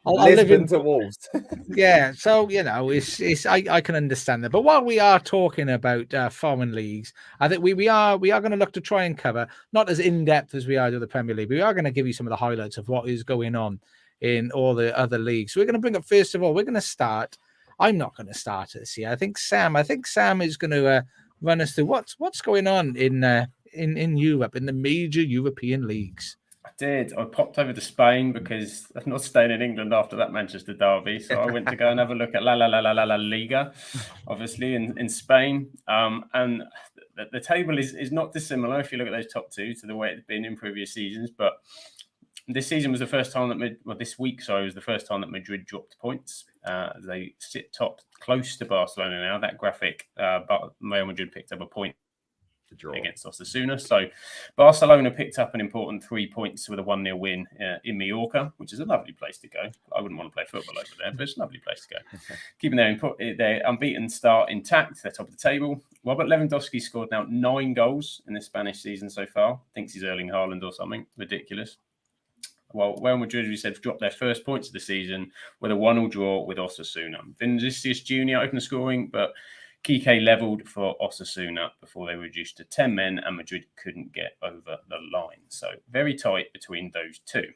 S1: live
S4: Lisbon
S1: in
S4: to Wolves.
S1: yeah, so you know, it's I can understand that. But while we are talking about foreign leagues, I think we are going to look to try and cover, not as in depth as we are to the Premier League, but we are going to give you some of the highlights of what is going on in all the other leagues. So we're going to bring up, first of all, we're going to start. I'm not going to start this here. I think Sam is going to run us through what's going on in Europe, in the major European leagues.
S2: I did. I popped over to Spain because I'm not staying in England after that Manchester derby. So I went to go and have a look at La Liga, obviously in Spain. And the table is not dissimilar if you look at those top two to the way it's been in previous seasons. But this season was the first time that this week, was the first time that Madrid dropped points. They sit top, close to Barcelona now. That graphic, but Real Madrid picked up a point against Osasuna. So Barcelona picked up an important 3 points with a 1-0 win in Mallorca, which is a lovely place to go. I wouldn't want to play football over there, but it's a lovely place to go. Keeping their unbeaten start intact, they're top of the table. Robert Lewandowski scored now 9 goals in the Spanish season so far. Thinks he's Erling Haaland or something ridiculous. Well, Real Madrid, we said, dropped their first points of the season with a 1-1 draw with Osasuna. Vinicius Jr. opened scoring, but Kike levelled for Osasuna before they reduced to 10 men, and Madrid couldn't get over the line. So very tight between those two.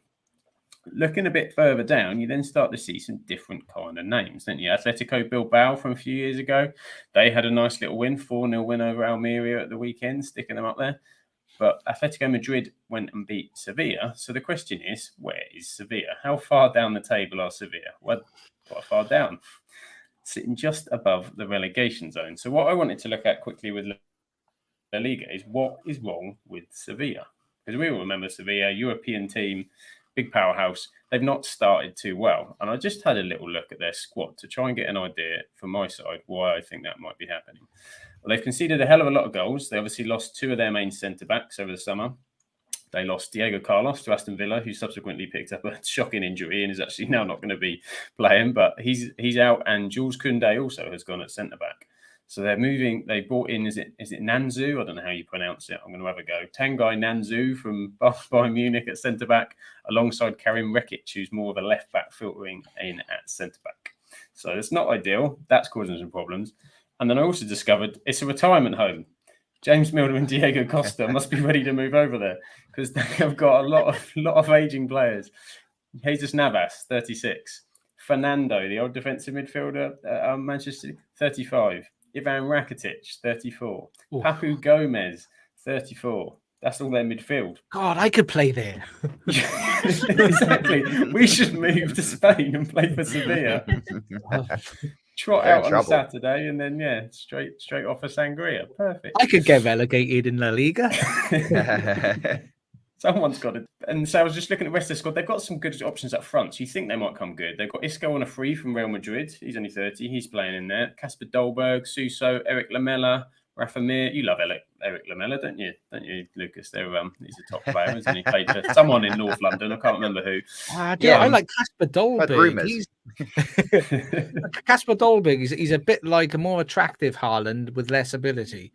S2: Looking a bit further down, you then start to see some different kind of names, don't you? Atletico Bilbao from a few years ago, they had a nice little win, 4-0 win over Almeria at the weekend, sticking them up there. But Atletico Madrid went and beat Sevilla. So the question is, where is Sevilla? How far down the table are Sevilla? Well, quite far down, sitting just above the relegation zone. So what I wanted to look at quickly with La Liga is what is wrong with Sevilla? Because we all remember Sevilla, European team, big powerhouse. They've not started too well. And I just had a little look at their squad to try and get an idea from my side why I think that might be happening. Well, they've conceded a hell of a lot of goals. They obviously lost 2 of their main centre-backs over the summer. They lost Diego Carlos to Aston Villa, who subsequently picked up a shocking injury and is actually now not going to be playing, but he's out. And Jules Koundé also has gone at centre-back. So they're moving. They brought in, is it Nanzu? I don't know how you pronounce it. I'm going to have a go. Tanguy Nanzu from Bayern Munich at centre-back, alongside Karim Rekic, who's more of a left-back, filtering in at centre-back. So it's not ideal. That's causing some problems. And then I also discovered it's a retirement home. James Milner and Diego Costa must be ready to move over there because they have got a lot of aging players. Jesus Navas, 36. Fernando, the old defensive midfielder at Manchester City, 35. Ivan Rakitic, 34.
S1: Ooh.
S2: Papu Gomez, 34. That's all their midfield.
S1: God, I could play there.
S2: Exactly. We should move to Spain and play for Sevilla. Trot out on Saturday and then straight off a sangria. Perfect.
S1: I could get relegated in La Liga.
S2: Someone's got it. And so I was just looking at the rest of the squad. They've got some good options up front. So you think they might come good. They've got Isco on a free from Real Madrid. He's only 30. He's playing in there. Kasper Dolberg, Suso, Eric Lamela, Rafa Mir. You love Eric Lamela, don't you? Don't you, Lucas? He's a top player, isn't he? Played for someone in North London. I can't remember who.
S1: I like Kasper Dolberg. Kasper Dolberg. He's a bit like a more attractive Haaland with less ability.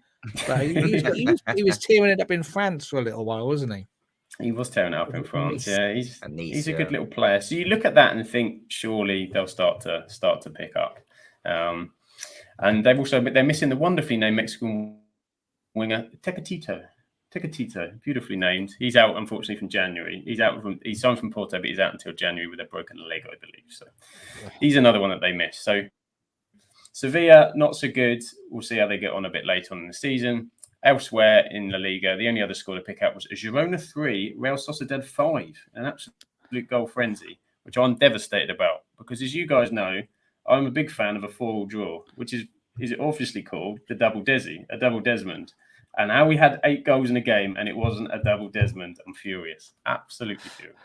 S1: But he was tearing it up in France for a little while, wasn't he?
S2: He was tearing it up in France. Yeah, he's a good little player. So you look at that and think surely they'll start to pick up. And they're missing the wonderfully named Mexican winger Tecatito, beautifully named. He's out unfortunately from January. He's signed from Porto, but he's out until January with a broken leg, I believe. So he's another one that they miss. So Sevilla, not so good. We'll see how they get on a bit later on in the season. Elsewhere in La Liga, the only other score to pick up was Girona 3, Real Sociedad 5, an absolute goal frenzy, which I'm devastated about because, as you guys know, I'm a big fan of a 4-4 draw, which is obviously called the double Desmond. And how we had 8 goals in a game and it wasn't a double Desmond, I'm furious, absolutely furious.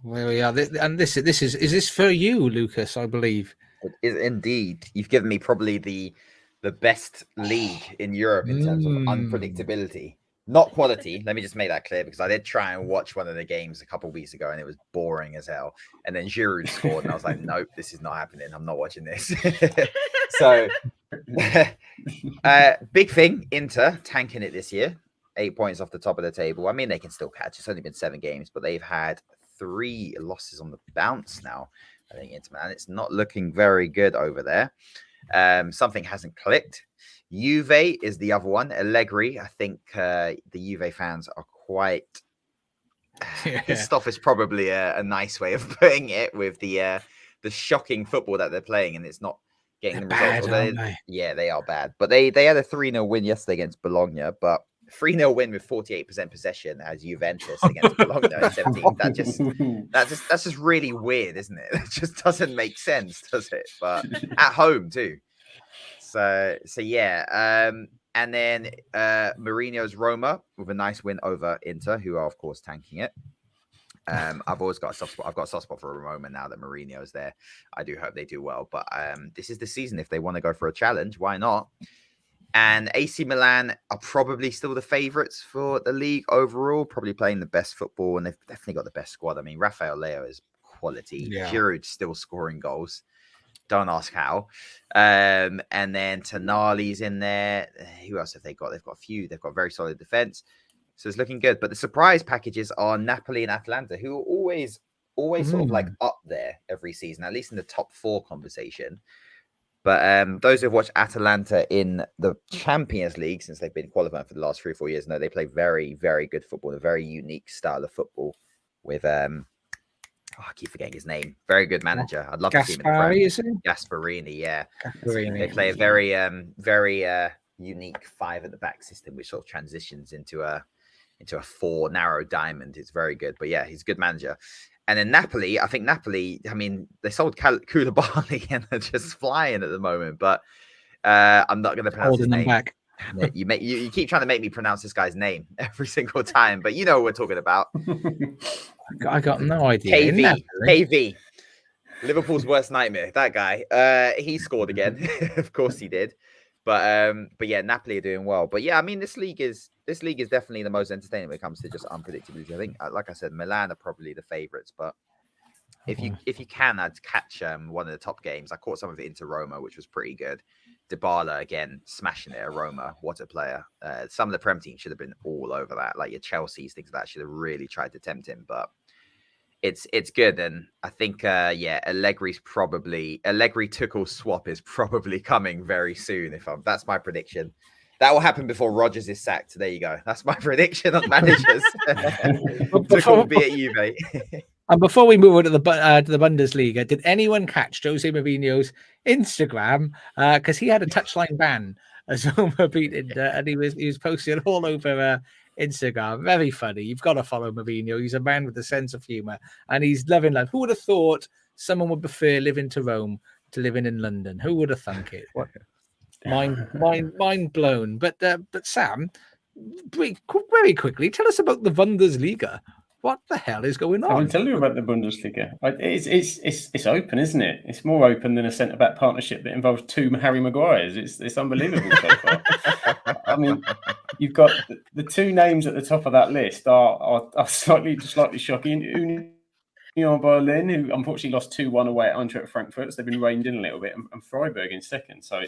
S1: Where we are, and is this for you, Lucas? I believe
S4: it is indeed. You've given me probably the best league in Europe in terms of unpredictability, not quality. Let me just make that clear because I did try and watch one of the games a couple of weeks ago and it was boring as hell. And then Giroud scored and I was like, nope, this is not happening. I'm not watching this. So, big thing, Inter tanking it this year. 8 points off the top of the table. I mean, they can still catch. It's only been 7 games, but they've had 3 losses on the bounce now. I think Inter Milan. It's not looking very good over there. Something hasn't clicked. Juve is the other one. Allegri. I think the Juve fans are quite pissed off. Is probably a nice way of putting it, with the shocking football that they're playing, and it's not getting the results.
S1: Bad, aren't they?
S4: Yeah, they are bad. But they had a 3-0 win yesterday against Bologna, but 3-0 win with 48% possession as Juventus against Bologna in 17. That's just really weird, isn't it? It just doesn't make sense, does it? But at home too. So yeah. And then Mourinho's Roma with a nice win over Inter, who are of course tanking it. I've always got a soft spot. I've got a soft spot for Roma now that Mourinho's there. I do hope they do well, but this is the season. If they want to go for a challenge, why not? And AC Milan are probably still the favourites for the league overall, probably playing the best football, and they've definitely got the best squad. I mean, Rafael Leao is quality.
S1: Yeah.
S4: Giroud's still scoring goals. Don't ask how. And then Tonali's in there. Who else have they got? They've got a few. They've got very solid defence. So it's looking good. But the surprise packages are Napoli and Atalanta, who are always sort of like up there every season, at least in the top 4 conversation. But those who've watched Atalanta in the Champions League, since they've been qualifying for the last 3 or 4 years, know they play very, very good football, a very unique style of football with, I keep forgetting his name. Very good manager. I'd love to see him in the Prem.
S1: Is it?
S4: Gasparini, yeah.
S1: Gasparini.
S4: They play a very unique 5 at the back system, which sort of transitions into a 4 narrow diamond. It's very good. But yeah, he's a good manager. And then Napoli, I mean, they sold Koulibaly and they're just flying at the moment. But I'm not going to pronounce his name.
S1: Back.
S4: You keep trying to make me pronounce this guy's name every single time, but you know what we're talking about.
S1: I got no idea.
S4: KV. Liverpool's worst nightmare. That guy. He scored again. Of course he did. But yeah, Napoli are doing well. But yeah, I mean, this league is definitely the most entertaining when it comes to just unpredictability. I think, like I said, Milan are probably the favourites. But if you can, I'd catch one of the top games. I caught some of it into Roma, which was pretty good. Dybala again smashing it at Roma. What a player! Some of the Prem teams should have been all over that. Like your Chelsea's, things like that should have really tried to tempt him. But it's good, and I think Allegri Tuchel swap is probably coming very soon. That's my prediction. That will happen before Rodgers is sacked. There you go. That's my prediction on managers. Tuchel will be at Juve.
S1: And before we move on to the Bundesliga, did anyone catch Jose Mourinho's Instagram? Because he had a touchline ban as Roma beat Inter, and he was posting all over Instagram. Very funny. You've got to follow Mourinho. He's a man with a sense of humour, and he's loving life. Who would have thought someone would prefer living to Rome to living in London? Who would have thunk it? What? Mind blown. But Sam, very quickly, tell us about the Bundesliga. What the hell is going on?
S2: I will tell you about the Bundesliga. It's open, isn't it? It's more open than a centre-back partnership that involves 2 Harry Maguires. It's unbelievable so far. I mean, you've got the 2 names at the top of that list are slightly shocking. Union Berlin, who unfortunately lost 2-1 away at Eintracht Frankfurt, so they've been reined in a little bit, and Freiburg in second. So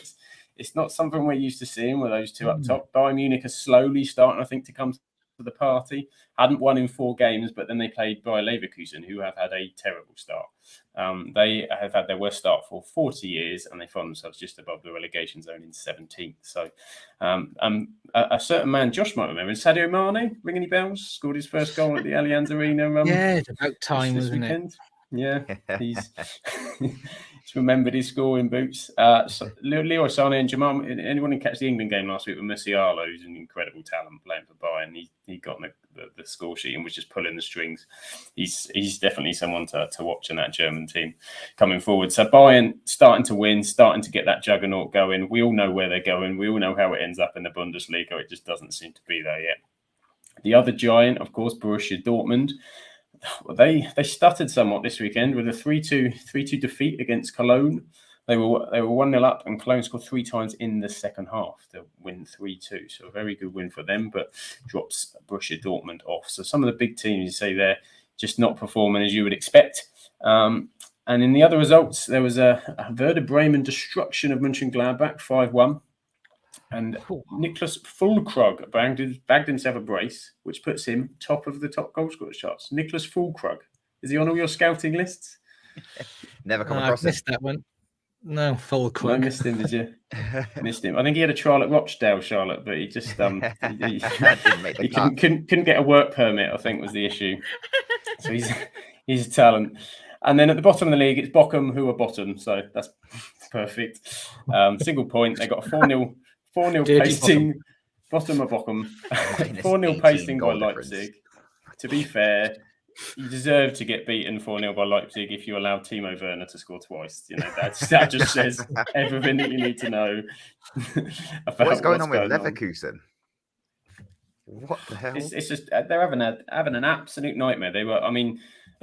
S2: it's not something we're used to seeing with those 2 up top. Bayern Munich are slowly starting, I think, to come to the party. Hadn't won in 4 games, but then they played Bayer Leverkusen, who have had a terrible start. They have had their worst start for 40 years, and they find themselves just above the relegation zone in 17th. So a certain man, Josh might remember, Sadio Mane, ring any bells? Scored his first goal at the Allianz Arena.
S1: Yeah, it's about time, wasn't it?
S2: Yeah, he's remembered his scoring boots. Leroy Sané and Jamal. Anyone who catch the England game last week with Musiala, who's an incredible talent playing for Bayern, he got the score sheet and was just pulling the strings. He's definitely someone to watch in that German team coming forward. So Bayern starting to win, starting to get that juggernaut going. We all know where they're going. We all know how it ends up in the Bundesliga. It just doesn't seem to be there yet. The other giant, of course, Borussia Dortmund. Well, they stuttered somewhat this weekend with a 3-2 defeat against Cologne. They were 1-0 up, and Cologne scored 3 times in the second half to win 3-2. So a very good win for them, but drops Borussia Dortmund off. So some of the big teams, you say, they're just not performing as you would expect. And in the other results, there was a Werder Bremen destruction of Mönchengladbach, 5-1. And Niklas Füllkrug bagged himself a brace, which puts him top of the top goal scorers charts. Niklas Füllkrug. Is he on all your scouting lists?
S4: Never come across him.
S1: Missed that one. No, Füllkrug.
S2: I missed him, did you? Missed him. I think he had a trial at Rochdale, Charlotte, but he just
S4: Didn't make the
S2: he
S4: cut.
S2: couldn't get a work permit, I think was the issue. So he's a talent. And then at the bottom of the league, it's Bochum who are bottom, so that's perfect. Single point. They got a 4-0 pasting. Bottom of Bochum. 4-0 pasting by Leipzig. To be fair, you deserve to get beaten 4-0 by Leipzig if you allow Timo Werner to score twice. You know, that just says everything that you need to know about
S4: What's going on with Leverkusen? What the hell?
S2: It's just they're having an absolute nightmare. They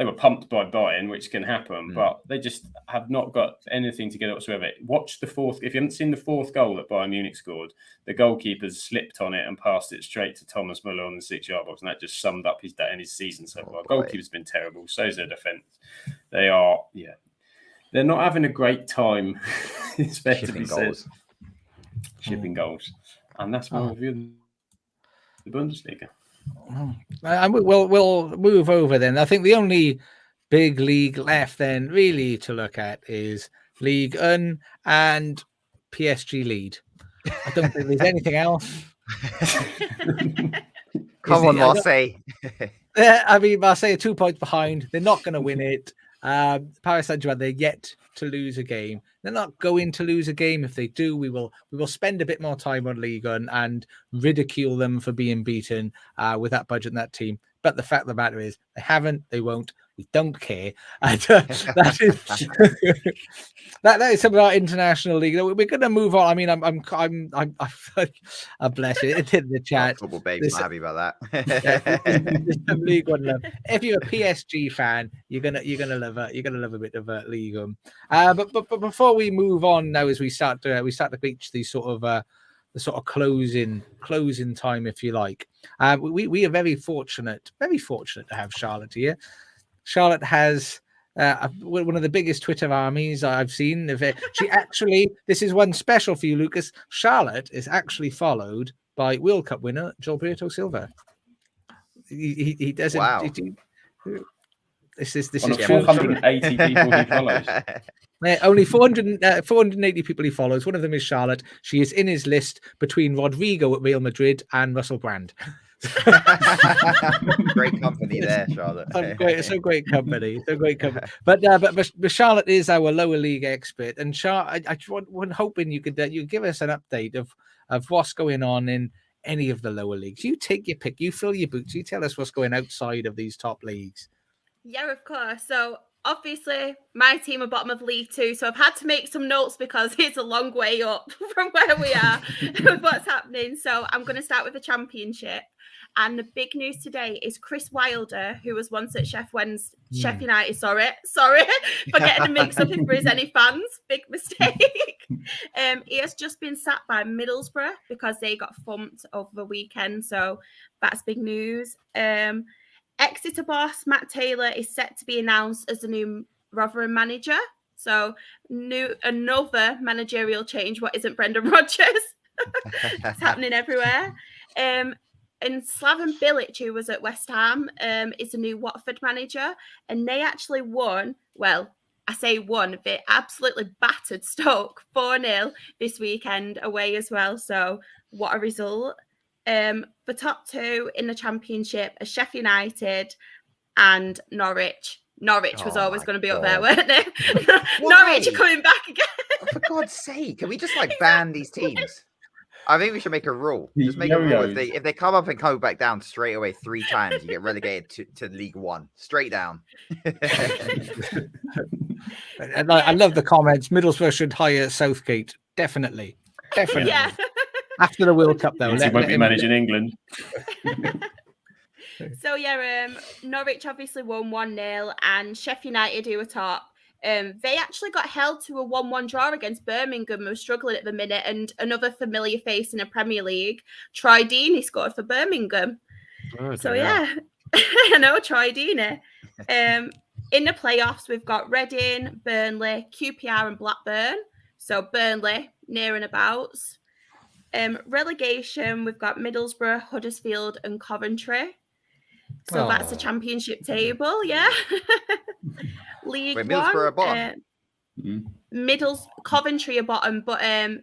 S2: were pumped by Bayern, which can happen, but they just have not got anything together whatsoever. Watch the fourth. If you haven't seen the fourth goal that Bayern Munich scored, the goalkeeper slipped on it and passed it straight to Thomas Muller on the 6-yard box, and that just summed up his day and his season so far. Goalkeeper's been terrible. So's their defense. They're not having a great time. It's fair to be said. Shipping goals, and that's my review of the Bundesliga.
S1: We'll move over then. I think the only big league left then really to look at is Ligue 1 and PSG lead. I don't think there's anything else.
S4: Come on, Marseille.
S1: Marseille are 2 points behind. They're not going to win it. Paris Saint-Germain, they're yet to lose a game. They're not going to lose a game. If they do, we will spend a bit more time on Ligue 1 and ridicule them for being beaten with that budget and that team. But the fact of the matter is, they haven't, they won't. We don't care. And, that is some of our international league. We're going to move on. I mean, I'm bless it. It's in the chat.
S4: Football baby's not happy about that.
S1: League 1 love. If you're a PSG fan, you're gonna love it. You're gonna love a bit of League 1. But before we move on now, as we start to reach these sort of the sort of closing time, if you like. We are very fortunate to have Charlotte here. Charlotte has one of the biggest Twitter armies I've seen. She actually, this is one special for you, Lucas. Charlotte is actually followed by World Cup winner Gilberto Silva. He doesn't.
S4: Wow.
S1: This is
S2: 480 people he follows.
S1: Only 480 people he follows. One of them is Charlotte. She is in his list between Rodrigo at Real Madrid and Russell Brand.
S4: Great company there, Charlotte.
S1: So great company. But Charlotte is our lower league expert, and I was hoping you could give us an update of what's going on in any of the lower leagues. You take your pick. You fill your boots. You tell us what's going outside of these top leagues.
S3: Yeah, of course. So obviously my team are bottom of League 2, so I've had to make some notes because it's a long way up from where we are with what's happening. So I'm going to start with the Championship. And the big news today is Chris Wilder, who was once at Chef United. Sorry for getting the mix up if there is any fans. Big mistake. He has just been sacked by Middlesbrough because they got thumped over the weekend. So that's big news. Exeter boss Matt Taylor is set to be announced as the new Rotherham manager. So another managerial change. What isn't Brendan Rodgers? It's happening everywhere. And Slaven Bilic, who was at West Ham, is the new Watford manager. And they actually won. Well, I say won. They absolutely battered Stoke 4-0 this weekend away as well. So what a result. The top two in the Championship are Sheffield United and Norwich. Norwich was always going to be up there, weren't they? Norwich are coming back again.
S4: For God's sake, can we just ban these teams? I think we should make a rule. Just make a rule. If they come up and come back down straight away 3 times, you get relegated to League 1. Straight down.
S1: And I love the comments. Middlesbrough should hire Southgate. Definitely.
S3: Yeah.
S1: After the World Cup, though.
S2: He won't be managing England.
S3: So, Norwich obviously won 1-0, and Sheffield United, who were top, they actually got held to a 1-1 draw against Birmingham, who are struggling at the minute, and another familiar face in the Premier League, Troy Deeney, scored for Birmingham. I know, Troy Deeney. In the playoffs, we've got Reading, Burnley, QPR and Blackburn. So Burnley, near and abouts. Relegation, we've got Middlesbrough, Huddersfield and Coventry. So that's the championship table, yeah. League
S4: Wait, Middlesbrough
S3: One.
S4: are bottom?
S3: Coventry are bottom, but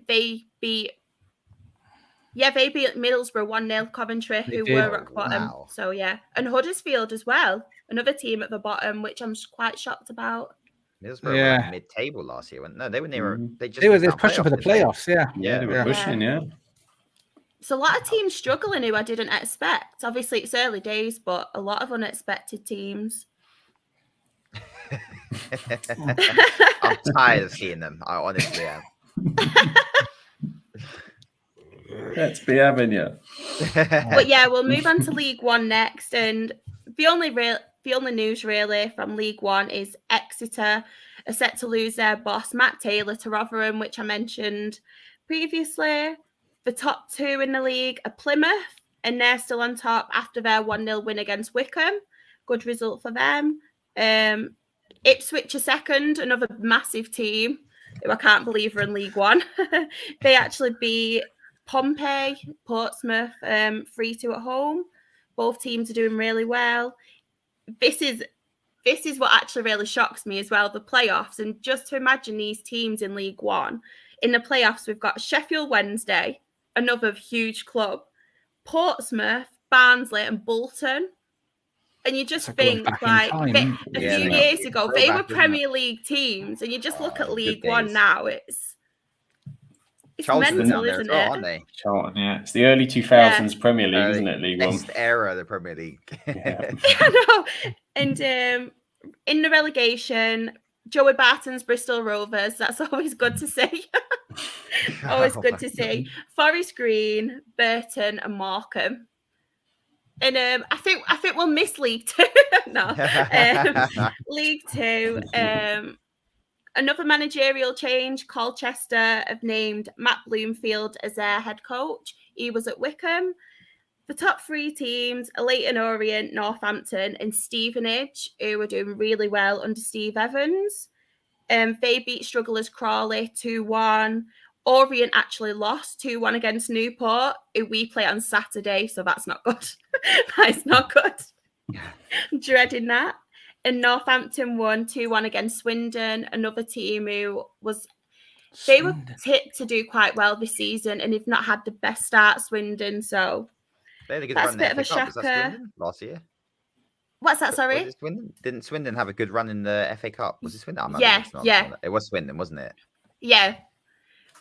S3: they beat Middlesbrough 1-0, Coventry, who were rock bottom.
S4: Wow.
S3: So yeah. And Huddersfield as well. Another team at the bottom, which I'm quite shocked about.
S4: Middlesbrough were like mid-table last year. No, they were near.
S1: They were pushing for the playoffs. Yeah.
S2: Yeah, they were pushing. Yeah.
S3: So a lot of teams struggling who I didn't expect. Obviously, it's early days, but a lot of unexpected teams.
S4: I'm tired of seeing them. I honestly am.
S2: Let's be having you.
S3: But yeah, we'll move on to League One next, and the only news really from League One is Exeter are set to lose their boss Matt Taylor to Rotherham, which I mentioned previously. The top two in the league are Plymouth, and they're still on top after their 1-0 win against Wickham. Good result for them. Ipswich are second, another massive team who I can't believe are in League One. They actually beat Pompey, Portsmouth 3-2 at home. Both teams are doing really well. This is what actually really shocks me as well, the playoffs. And just to imagine these teams in League One. In the playoffs, we've got Sheffield Wednesday, another huge club, Portsmouth, Barnsley and Bolton. And you just think, like, a few years ago, they were Premier League teams. And you just look at League One now, it's mental, isn't it?
S4: Aren't they?
S2: Charlton, yeah. It's the early 2000s Premier League, isn't it? League One.
S4: Best era of the Premier League.
S2: Yeah.
S3: I know. And in the relegation, Joey Barton's Bristol Rovers. That's always good to see. Always good to see. Forest Green, Burton, and Markham. And I think we'll miss League Two. No, League Two. Another managerial change. Colchester have named Matt Bloomfield as their head coach. He was at Wickham. The top three teams are Leyton Orient, Northampton, and Stevenage, who are doing really well under Steve Evans. They beat strugglers Crawley 2-1. Orient actually lost 2-1 against Newport, who we play on Saturday, so that's not good. That is not good. Dreading that. And Northampton won 2-1 against Swindon, another team who was... They were tipped to do quite well this season, and they've not had the best start, Swindon, so... That's a bit of a shocker.
S4: Last year.
S3: What's that, sorry?
S4: Didn't Swindon have a good run in the FA Cup? Was it Swindon?
S3: Yeah.
S4: It was Swindon, wasn't it?
S3: Yeah,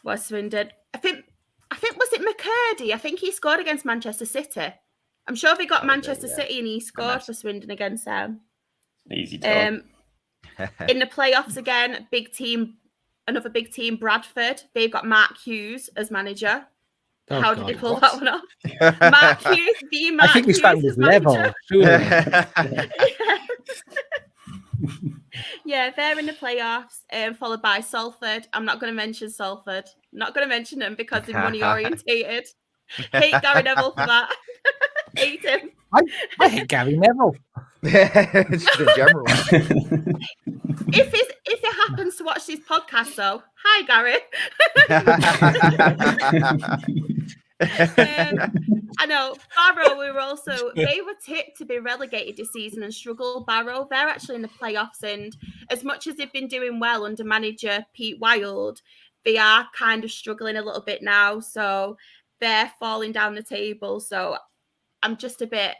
S3: was Swindon. I think was it McCurdy? I think he scored against Manchester City. I'm sure they got Manchester City and he scored for Swindon against them.
S2: Easy job.
S3: In the playoffs again, another big team, Bradford. They've got Mark Hughes as manager.
S1: Oh,
S3: how did he pull that one off? Mark Hughes,
S1: I think we started with level.
S3: Yeah, they're in the playoffs, followed by Salford. I'm not going to mention Salford. I'm not going to mention them because they're money orientated. Hate Gary Neville for that. Hate him.
S1: I hate Gary Neville.
S4: Just in general.
S3: If it happens to watch this podcast, though, hi Gary. I know Barrow. They were tipped to be relegated this season and struggle. Barrow, they're actually in the playoffs, and as much as they've been doing well under manager Pete Wild, they are kind of struggling a little bit now. So they're falling down the table. So I'm just a bit.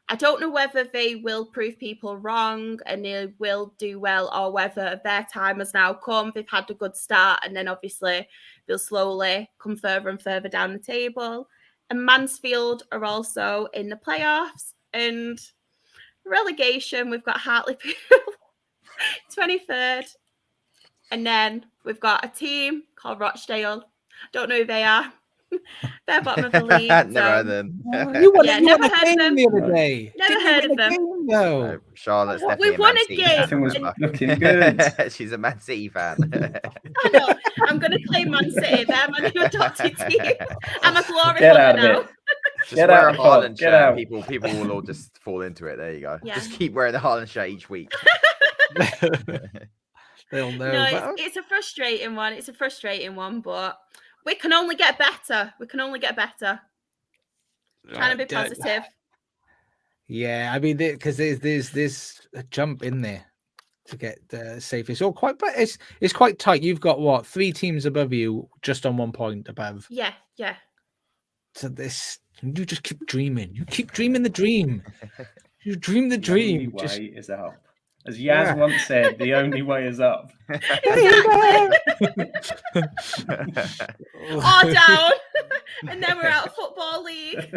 S3: I don't know whether they will prove people wrong and they will do well, or whether their time has now come. They've had a good start, and then obviously they'll slowly come further and further down the table. And Mansfield are also in the playoffs. And relegation, we've got Hartlepool, 23rd. And then we've got a team called Rochdale. Don't know who they are. They're bottom of the league.
S4: Never heard them.
S1: You won
S3: never
S1: a
S3: heard
S1: game
S3: them.
S1: the other day.
S3: Never heard of them.
S1: No.
S4: Charlotte's
S3: We
S4: definitely
S3: won a
S4: Man City
S3: game.
S2: Everything was
S4: fan.
S2: looking good.
S4: She's a Man City fan.
S3: I know. I'm going to claim Man City. They're my new adopted team. I'm a glory
S2: Get
S3: hunter
S2: out of
S3: now.
S2: it.
S4: Just
S2: Get
S4: wear
S2: out,
S4: a Haaland
S2: get
S4: shirt.
S2: out.
S4: People will all just fall into it. There you go.
S3: Yeah.
S4: Just keep wearing the Haaland shirt each week.
S1: They'll know.
S3: No,
S1: but-
S3: it's a frustrating one. It's a frustrating one, but we can only get better. We can only get better. Trying to be positive.
S1: Yeah, I mean, because there's a jump in there to get safe. It's all quite, but it's quite tight. You've got what 3 teams above you, just on 1 point above.
S3: Yeah.
S1: So this, you just keep dreaming. You keep dreaming the dream. You dream the
S2: The
S1: dream.
S2: only
S1: Just
S2: way is up. As Yaz once said, the only way is up.
S3: Or down. And then we're out of football league.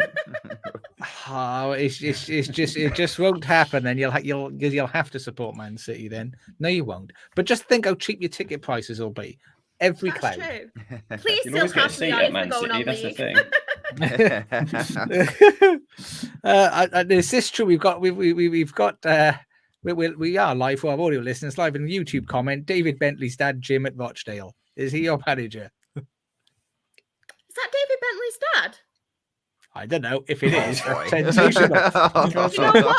S1: Oh, it just won't happen. Then you'll have to support Man City. Then no, you won't. But just think how cheap your ticket prices will be. Every
S3: That's
S1: cloud.
S3: true. Please
S2: You'll
S3: still
S2: always get a
S3: have me
S2: seat
S3: on
S2: at
S3: if we're
S2: Man
S3: going
S2: City.
S3: on
S2: That's the
S3: league.
S2: thing.
S1: Is this true? We've got we are live for our audio listeners live in the YouTube comment. David Bentley's dad, Jim at Rochdale. Is he your manager?
S3: Is that David Bentley's dad?
S1: I don't know if it is.
S4: boy.
S1: Sensational.
S3: You know what,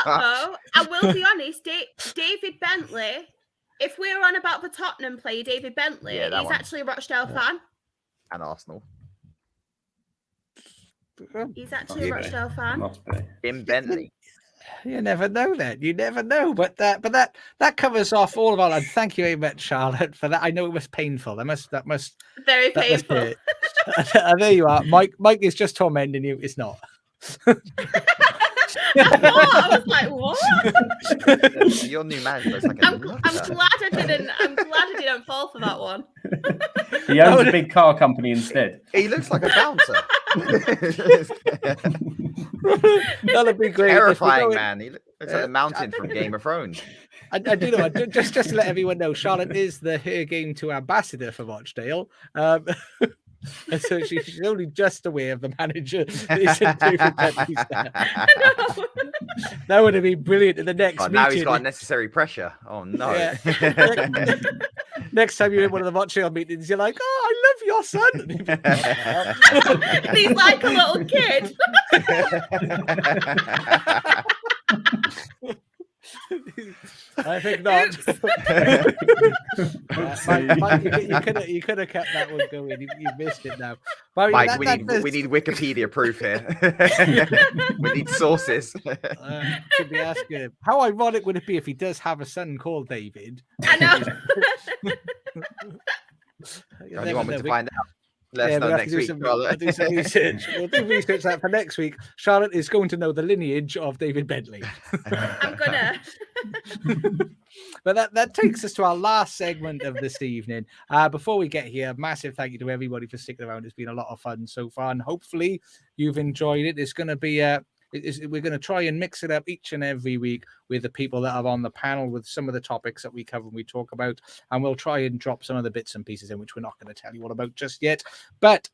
S3: though? I will be honest. David Bentley, if we're on about the Tottenham player, David Bentley,
S4: Yeah, that
S3: he's
S4: one.
S3: actually a Rochdale fan.
S4: And Arsenal.
S3: He's actually a
S2: Must be.
S3: Rochdale fan.
S2: Must be.
S4: Jim Bentley.
S1: You never know that. You never know. But that covers off all of our. And thank you very much, Charlotte, for that. I know it was painful. That must
S3: Very
S1: that must
S3: painful.
S1: hurt. There you are. Mike is just tormenting you. It's not.
S3: I was like, what?
S4: Your new manager is like a
S3: I'm
S4: nutter.
S3: glad I didn't fall for that one.
S2: He owns a big car company instead.
S4: He looks like a bouncer.
S1: That'd be great.
S4: Terrifying man. He looks like the mountain from Game of Thrones.
S1: I do know. Just to let everyone know, Charlotte is the Her Game 2 ambassador for Rochdale. And so she's only just aware of the manager. That would have been brilliant in the next
S4: Oh,
S1: meeting.
S4: now he's got unnecessary pressure. Oh no.
S1: Yeah. Next time you're in one of the Rochdale meetings, you're like, "Oh, I love your son."
S3: He's like a little kid.
S1: I think not. Mike, you could have kept that one going. You missed it now. But,
S4: Mike, we need Wikipedia proof here. We need sources.
S1: Should be asking him. How ironic would it be if he does have a son called David?
S3: I know.
S4: You want me to find out? Let us
S1: We'll
S4: know
S1: have to
S4: next
S1: do
S4: week.
S1: some, we'll do some research. We'll do research that for next week. Charlotte is going to know the lineage of David Bentley.
S3: I'm gonna.
S1: But that takes us to our last segment of this evening. Before we get here, massive thank you to everybody for sticking around. It's been a lot of fun so far, and hopefully you've enjoyed it. It's going to be we're going to try and mix it up each and every week with the people that are on the panel with some of the topics that we cover and we talk about, and we'll try and drop some of the bits and pieces in which we're not going to tell you all about just yet. But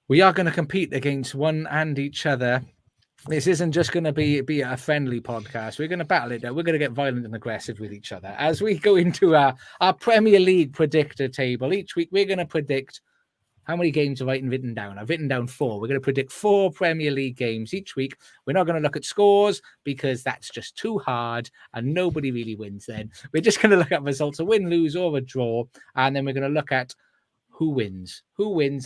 S1: we are going to compete against one and each other. This isn't just going to be a friendly podcast. We're going to battle it out. We're going to get violent and aggressive with each other as we go into our Premier League predictor table. Each week, we're going to predict how many games have I written down. I've written down 4. We're going to predict 4 Premier League games each week. We're not going to look at scores because that's just too hard and nobody really wins then. We're just going to look at results, a win, lose, or a draw. And then we're going to look at who wins,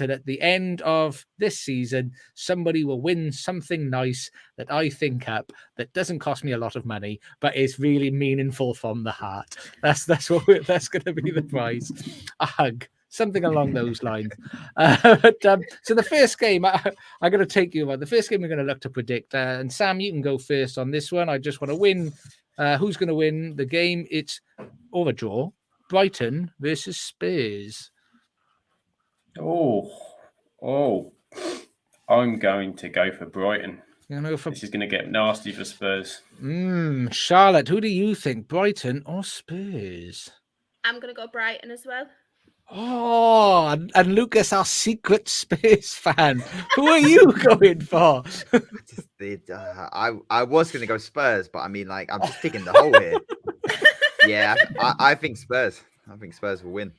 S1: and at the end of this season, somebody will win something nice that I think up that doesn't cost me a lot of money, but is really meaningful from the heart. That's going to be the prize. A hug, something along those lines. So the first game I'm going to take you on. The first game we're going to look to predict, and Sam, you can go first on this one. I just want to win. Who's going to win the game? It's over draw. Brighton versus Spurs.
S2: Oh, I'm going to go for Brighton.
S1: This
S2: is going to get nasty for Spurs.
S1: Charlotte, who do you think, Brighton or Spurs?
S3: I'm going to go Brighton as well.
S1: Oh, and Lucas, our secret Spurs fan. Who are you going for?
S4: I was going to go Spurs, but I mean, like, I'm just digging the hole here. Yeah, I think Spurs. I think Spurs will win.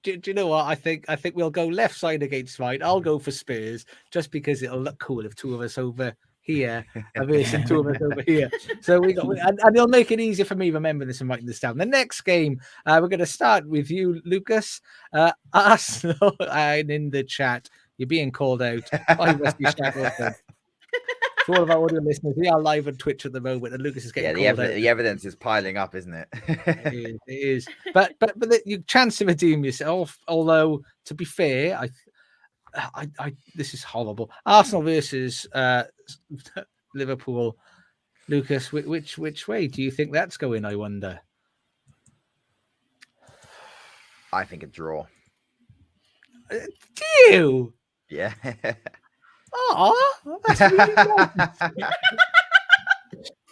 S1: Do you know what? I think we'll go left side against right. I'll go for Spurs just because it'll look cool if two of us over here versus two of us over here. So and it'll make it easier for me remembering this and writing this down. The next game, we're going to start with you, Lucas. Arsenal, and in the chat, you're being called out by Rusty Shackleton. For all of our audio listeners, we are live on Twitch at the moment, and Lucas is getting called out.
S4: The evidence is piling up, isn't it?
S1: It is. But you chance to redeem yourself. Although, to be fair, I this is horrible. Arsenal versus Liverpool. Lucas, which way do you think that's going? I wonder.
S4: I think a draw.
S1: Do you?
S4: Yeah.
S1: Oh, that's really nice. I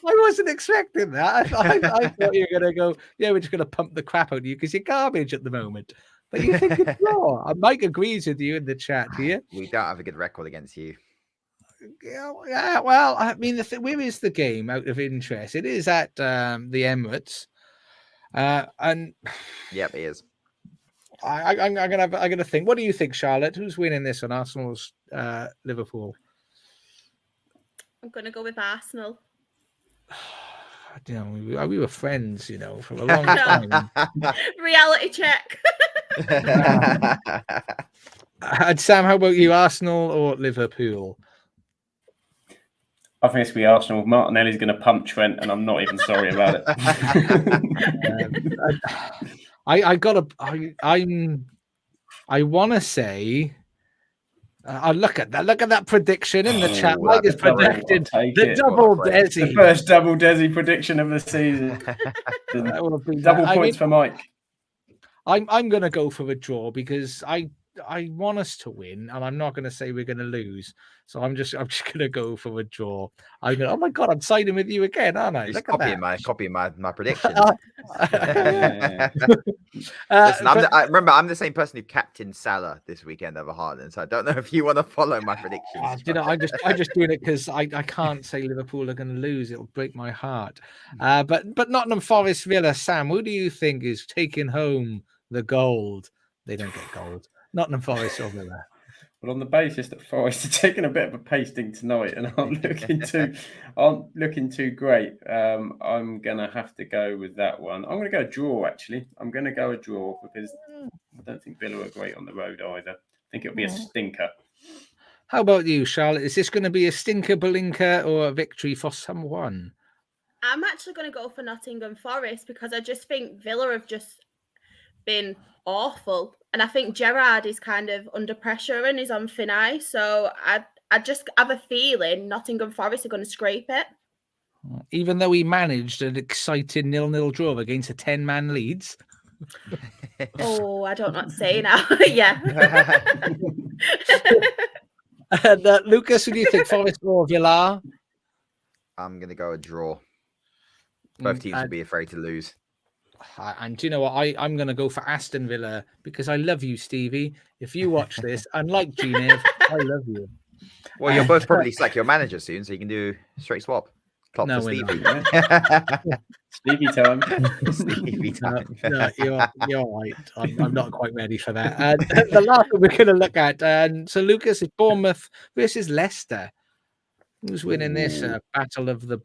S1: wasn't expecting that. I thought you were going to go, yeah, we're just going to pump the crap out of you because you're garbage at the moment. But you think it's draw. Mike agrees with you in the chat here.
S4: We don't have a good record against you.
S1: Yeah, well, I mean, where is the game out of interest? It is at the Emirates. And
S4: yep, it is.
S1: I'm gonna think. What do you think, Charlotte? Who's winning this one? Arsenal's Liverpool?
S3: I'm gonna go with Arsenal.
S1: You know, we were friends, you know, for a long time.
S3: Reality check.
S1: And Sam, how about you? Arsenal or Liverpool?
S2: I think it's going to be Arsenal. Martinelli's going to pump Trent, and I'm not even sorry about it.
S1: I want to say. Look at that prediction in the chat. Mike has predicted the double Desi.
S2: The first double Desi prediction of the season. Double points for Mike.
S1: I'm going to go for a draw because I want us to win, and I'm not going to say we're going to lose. So I'm just going to go for a draw. Oh my God, I'm siding with you again, aren't I?
S4: Look at copying my prediction.
S1: Listen,
S4: remember, I'm the same person who captained Salah this weekend over Haaland, so I don't know if you want to follow my predictions.
S1: You know, I'm just doing it because I can't say Liverpool are going to lose. It'll break my heart. But Nottingham Forest Villa, Sam, who do you think is taking home the gold? They don't get gold. Nottingham Forest or Villa.
S2: Well, on the basis that Forest are taking a bit of a pasting tonight and aren't looking too great, I'm gonna have to go with that one. I'm gonna go draw. Actually, I'm gonna go a draw because I don't think Villa are great on the road either. I think it'll be a stinker.
S1: How about you, Charlotte? Is this going to be a stinker, blinker, or a victory for someone?
S3: I'm actually going to go for Nottingham Forest because I just think Villa have just been awful. And I think Gerrard is kind of under pressure and is on thin ice. So I just have a feeling Nottingham Forest are going to scrape it.
S1: Even though he managed an exciting 0-0 draw against a 10-man Leeds.
S3: Oh, I don't know what to say now. Yeah.
S1: And Lucas, who do you think, Forest or Villa?
S4: I'm going to go a draw. Both teams will be afraid to lose.
S1: And do you know what? I'm going to go for Aston Villa because I love you, Stevie. If you watch this, unlike Genev, I love you.
S4: Well, you'll both probably select your manager soon, so you can do straight swap. Klopp for Stevie.
S2: Stevie time.
S4: Stevie time.
S1: No, you're right. I'm not quite ready for that. And the last one we're going to look at, so Lucas, is Bournemouth versus Leicester. Who's winning this battle of the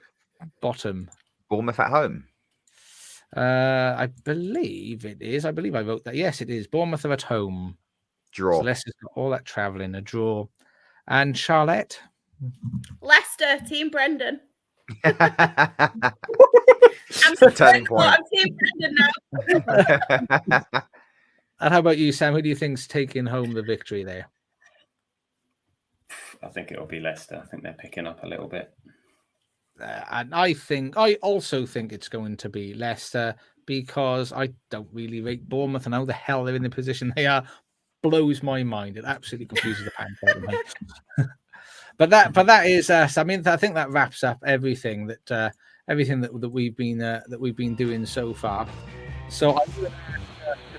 S1: bottom?
S4: Bournemouth at home.
S1: I believe it is. I believe I wrote that. Yes, it is. Bournemouth are at home.
S4: Draw.
S1: So Leicester's got all that travelling, a draw. And Charlotte?
S3: Leicester, Team Brendan.
S4: I'm
S3: turning point. I'm Team Brendan now.
S1: And how about you, Sam? Who do you think's taking home the victory there?
S2: I think it'll be Leicester. I think they're picking up a little bit.
S1: And I also think it's going to be Leicester because I don't really rate Bournemouth and how the hell they're in the position they are blows my mind. It absolutely confuses the pants out of me. But that is us. I mean, I think that wraps up everything that we've been doing so far. So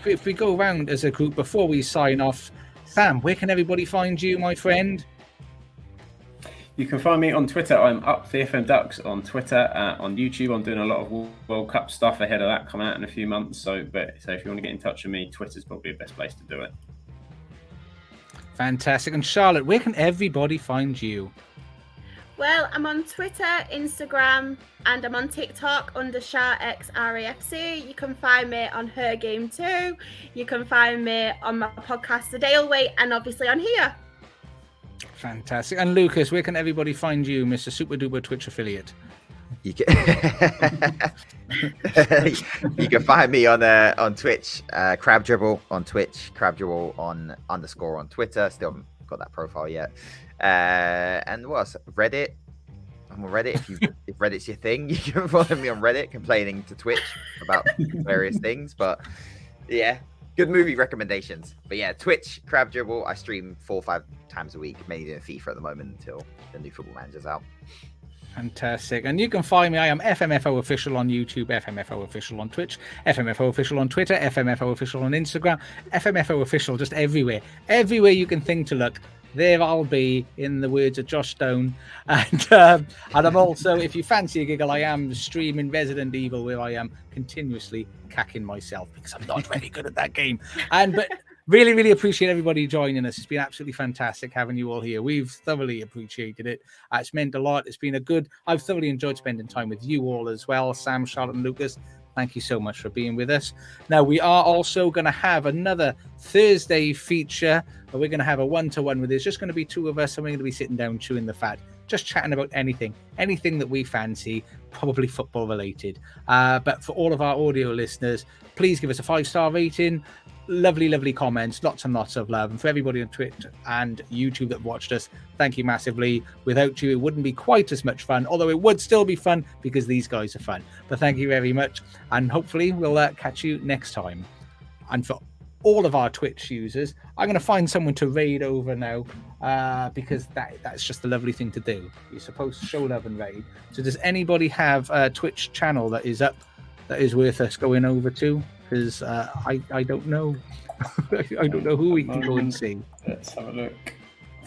S1: if we go around as a group before we sign off, Sam, where can everybody find you, my friend?
S2: You can find me on Twitter. I'm up the FM Ducks on Twitter. On YouTube, I'm doing a lot of World Cup stuff ahead of that coming out in a few months. So if you want to get in touch with me, Twitter's probably the best place to do it.
S1: Fantastic. And Charlotte, where can everybody find you?
S3: Well, I'm on Twitter, Instagram, and I'm on TikTok under CharXRAFC. You can find me on Her Game Too. You can find me on my podcast, The Dale Way, and obviously on here.
S1: Fantastic. And Lucas, where can everybody find you, Mr. Super Duper Twitch affiliate?
S4: You can, you can find me on Twitch, Crab Dribble on Twitch, Crab Dribble on _ on Twitter. Still haven't got that profile yet. And what else? Reddit. I'm on Reddit. If Reddit's your thing, you can follow me on Reddit, complaining to Twitch about various things. But yeah, good movie recommendations. But yeah, Twitch, Crab Dribble. I stream 4 or 5 times a week, mainly doing FIFA at the moment until the new Football Manager's out.
S1: Fantastic. And you can find me. I am FMFO Official on YouTube, FMFO Official on Twitch, FMFO Official on Twitter, FMFO Official on Instagram, FMFO Official just everywhere. Everywhere you can think to look, there I'll be, in the words of Josh Stone. And I'm also, if you fancy a giggle, I am streaming Resident Evil, where I am continuously cacking myself because I'm not very good at that game. But really, really appreciate everybody joining us. It's been absolutely fantastic having you all here. We've thoroughly appreciated it. It's meant a lot. It's been I've thoroughly enjoyed spending time with you all as well, Sam, Charlotte, and Lucas. Thank you so much for being with us. Now, we are also going to have another Thursday feature where we're going to have a one-to-one with. It's just going to be 2 of us, and we're going to be sitting down chewing the fat, just chatting about anything that we fancy, probably football related. But for all of our audio listeners, please give us a 5-star rating. Lovely comments, lots and lots of love. And for everybody on Twitch and YouTube that watched us, thank you massively. Without you, it wouldn't be quite as much fun, although it would still be fun because these guys are fun. But thank you very much, and hopefully we'll catch you next time. And for all of our Twitch users, I'm going to find someone to raid over now, because that's just a lovely thing to do. You're supposed to show love and raid. So does anybody have a Twitch channel that is up, that is worth us going over to? Because I don't know. I don't know who we can go and see.
S2: Let's have a look.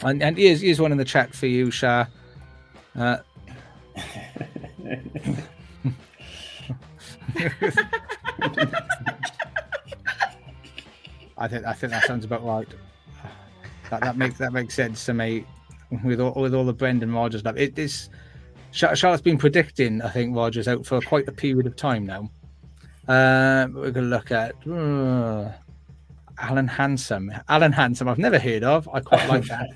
S1: And here's one in the chat for you, Char. I think that sounds about right. That makes sense to me. With all the Brendan Rodgers stuff, Charlotte's been predicting, I think, Rodgers out for quite a period of time now. We're going to look at Alan Handsome. I've never heard of. I quite like that.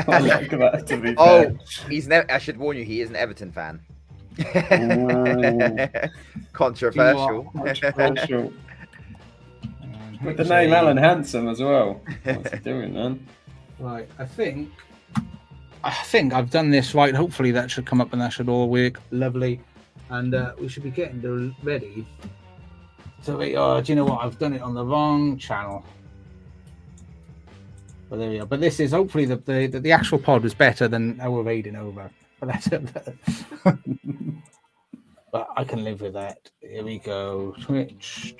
S2: I like that, to be fair.
S4: I should warn you, he is an Everton fan. Controversial.
S2: Controversial. With the name Alan Handsome as well. What's he doing, man?
S1: Right, I think I've done this right. Hopefully that should come up and that should all work. Lovely. And we should be getting ready. So do you know what? I've done it on the wrong channel. But there we are. But this is hopefully the actual pod was better than our raiding over. But that's it. But I can live with that. Here we go. Twitch.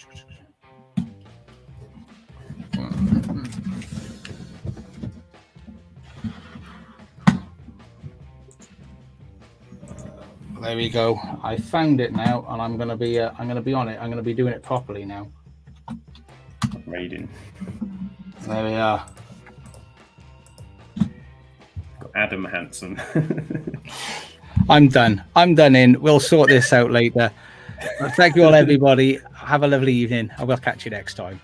S1: There we go. I found it now, and I'm gonna be on it. I'm gonna be doing it properly now.
S2: Raiding.
S1: There we are.
S2: Got Adam Handsome.
S1: I'm done. In. We'll sort this out later. Thank you all, everybody. Have a lovely evening. I will catch you next time.